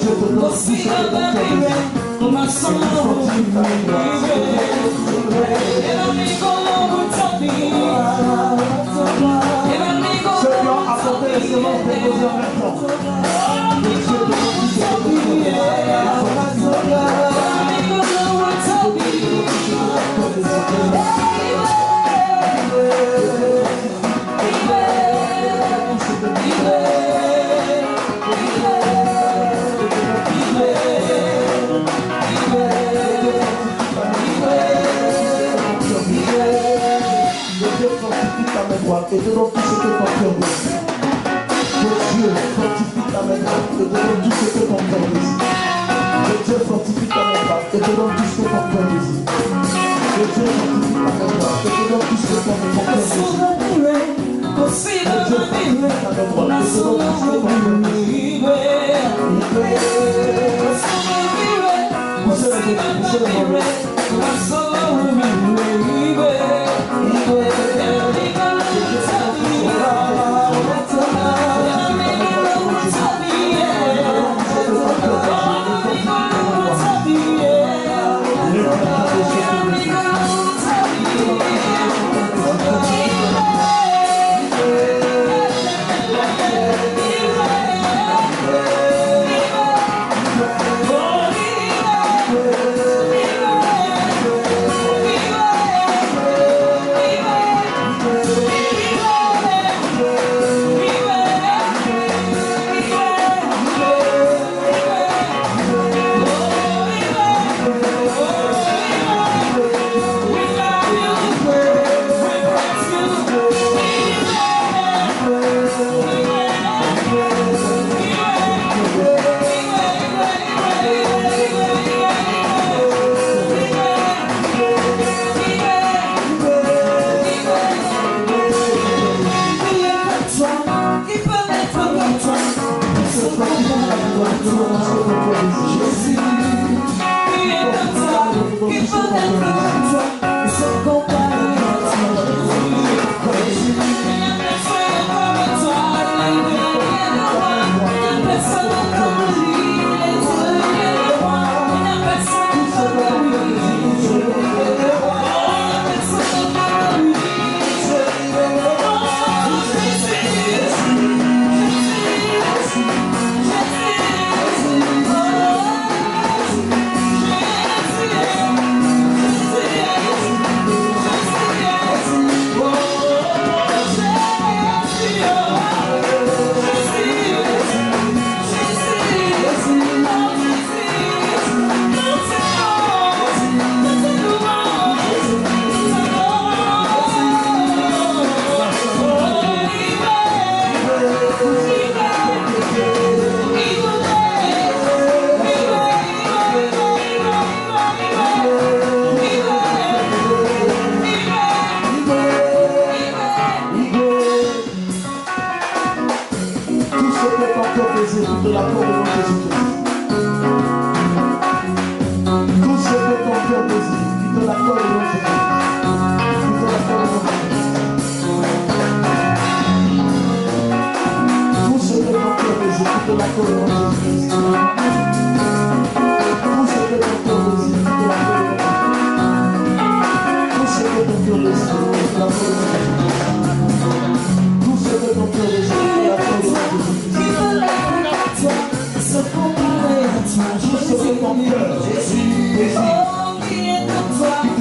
Dieu te donne tout ce que ton cœur désire. Et qu'il fortifie ta main droite. Ceux qui ont apporté les semences déposées en même temps. Que Dieu te donne tout ce que ton cœur et te donne tout ce que ton cœur désire. Que Dieu fortifie ta main droite et te donne tout ce que ton cœur désire. Que Dieu fortifie ta main droite et te donne tout ce que ton cœur désire. Que Dieu fortifie ta main droite et te donne tout ce que ton cœur désire. Que Dieu fortifie ta main droite et te donne tout ce que ton cœur désire.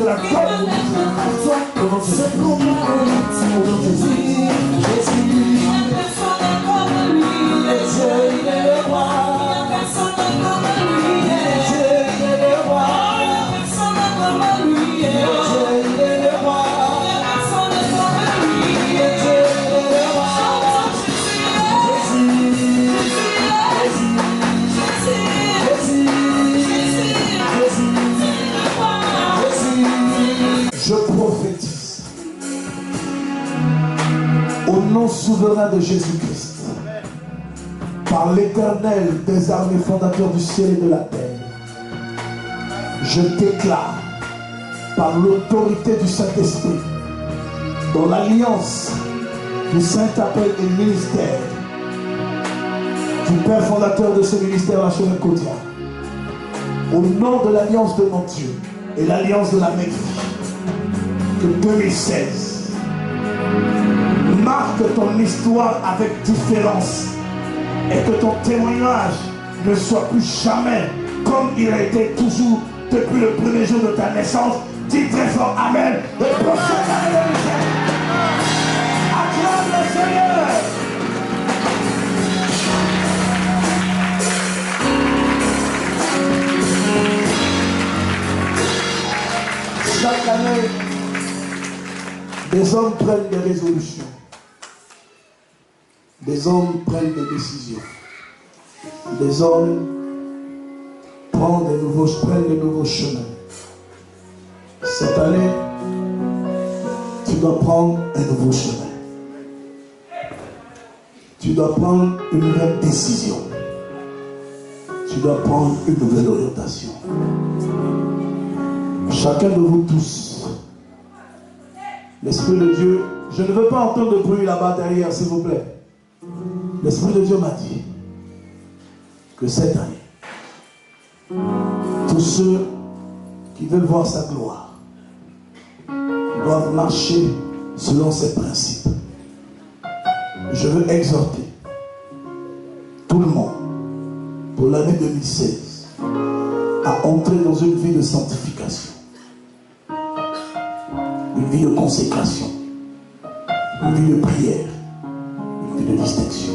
la donne pour toi. C'est pour moi. Au nom de Jésus. Jésus. Personne comme lui. Dieu, il est le roi. Personne comme lui. Dieu, il est le roi. Personne comme lui. Dieu, il est le roi. Personne comme lui. Dieu, il est le roi. Jésus. Je prophétise au nom souverain de Jésus-Christ, par l'Éternel des armées, fondateur du ciel et de la terre, je déclare par l'autorité du Saint-Esprit, dans l'alliance du Saint-Appel et ministère du Père fondateur de ce ministère, Rachel Kodia, au nom de l'alliance de mon Dieu et l'alliance de la mère, que 2016 marque ton histoire avec différence et que ton témoignage ne soit plus jamais comme il a été toujours depuis le premier jour de ta naissance. Dis très fort Amen. Le prochain année, acclame le Seigneur. Chaque année, des hommes prennent des résolutions. Des hommes prennent des décisions. Des hommes prennent de nouveaux chemins. Cette année, tu dois prendre un nouveau chemin. Tu dois prendre une nouvelle décision. Tu dois prendre une nouvelle orientation. Chacun de vous tous, l'Esprit de Dieu, je ne veux pas entendre de bruit là-bas derrière, s'il vous plaît. L'Esprit de Dieu m'a dit que cette année, tous ceux qui veulent voir sa gloire doivent marcher selon ses principes. Je veux exhorter tout le monde pour l'année 2016 à entrer dans une vie de sanctification, une vie de consécration, une vie de prière, une vie de distinction.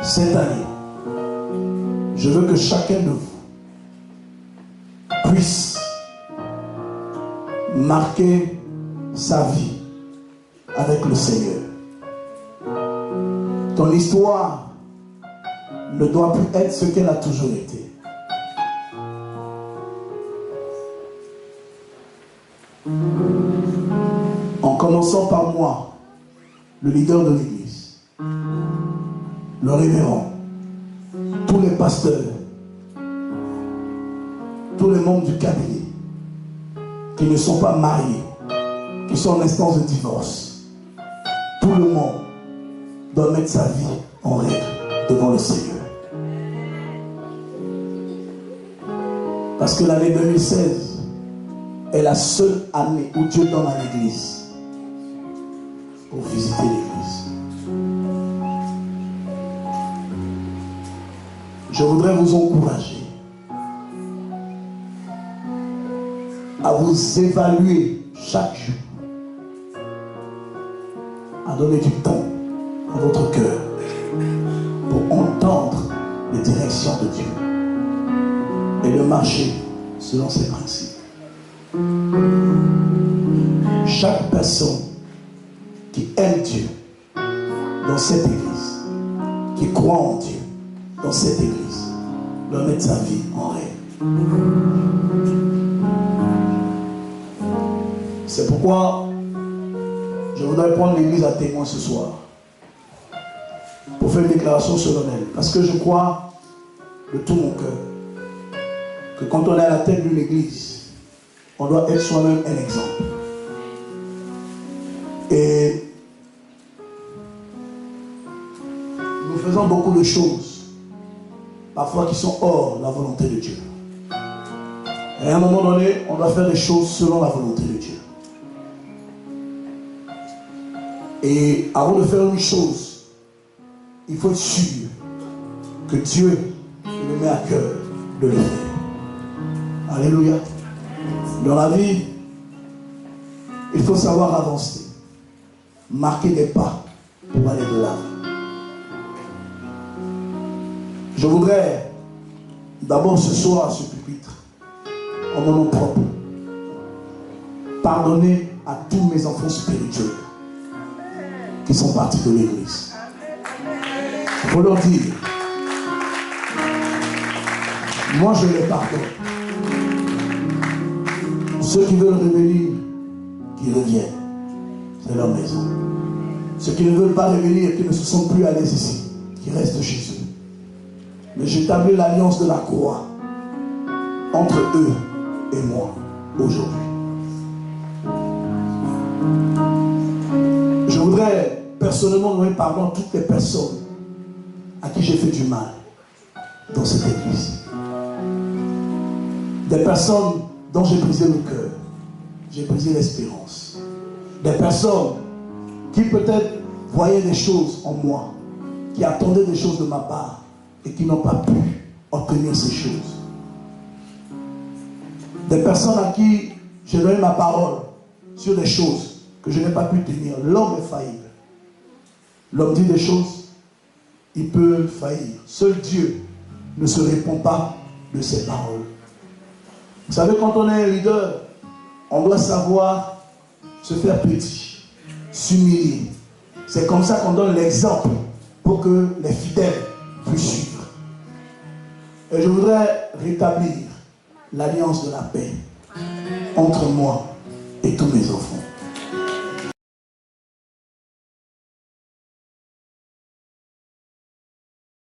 Cette année, je veux que chacun de vous puisse marquer sa vie avec le Seigneur. Ton histoire ne doit plus être ce qu'elle a toujours été. En commençant par moi, le leader de l'église, le révérend, tous les pasteurs, tous les membres du cabinet qui ne sont pas mariés, qui sont en instance de divorce, tout le monde doit mettre sa vie en règle devant le Seigneur. Parce que l'année 2016 est la seule année où Dieu donne à l'église pour visiter l'église. Je voudrais vous encourager à vous évaluer chaque jour, à donner du temps à votre cœur pour entendre les directions de Dieu et de marcher selon ses principes. Chaque personne qui aime Dieu dans cette église, qui croit en Dieu dans cette église, doit mettre sa vie en règle. C'est pourquoi je voudrais prendre l'église à témoin ce soir pour faire une déclaration solennelle. Parce que je crois de tout mon cœur que quand on est à la tête d'une église, on doit être soi-même un exemple. Et nous faisons beaucoup de choses, parfois qui sont hors la volonté de Dieu. Et à un moment donné, on doit faire des choses selon la volonté de Dieu. Et avant de faire une chose, il faut être sûr que Dieu le met à cœur de le faire. Alléluia. Dans la vie, il faut savoir avancer, marquer des pas pour aller de l'avant. Je voudrais d'abord ce soir, à ce pupitre, en mon nom propre, pardonner à tous mes enfants spirituels qui sont partis de l'église. Il faut leur dire, moi je les pardonne. Ceux qui veulent revenir, qui reviennent. C'est leur maison. Ceux qui ne veulent pas revenir, qui ne se sont plus à l'aise ici, qui restent chez eux. Mais j'établis l'alliance de la croix entre eux et moi aujourd'hui. Je voudrais personnellement donner pardon à toutes les personnes à qui j'ai fait du mal dans cette église. Des personnes dont j'ai brisé le cœur, j'ai brisé l'espérance. Des personnes qui peut-être voyaient des choses en moi, qui attendaient des choses de ma part et qui n'ont pas pu obtenir ces choses. Des personnes à qui j'ai donné ma parole sur des choses que je n'ai pas pu tenir. L'homme est faillible. L'homme dit des choses, il peut faillir. Seul Dieu ne se répond pas de ses paroles. Vous savez, quand on est un leader, on doit savoir se faire petit, s'humilier. C'est comme ça qu'on donne l'exemple pour que les fidèles puissent suivre. Et je voudrais rétablir l'alliance de la paix entre moi et tous mes enfants.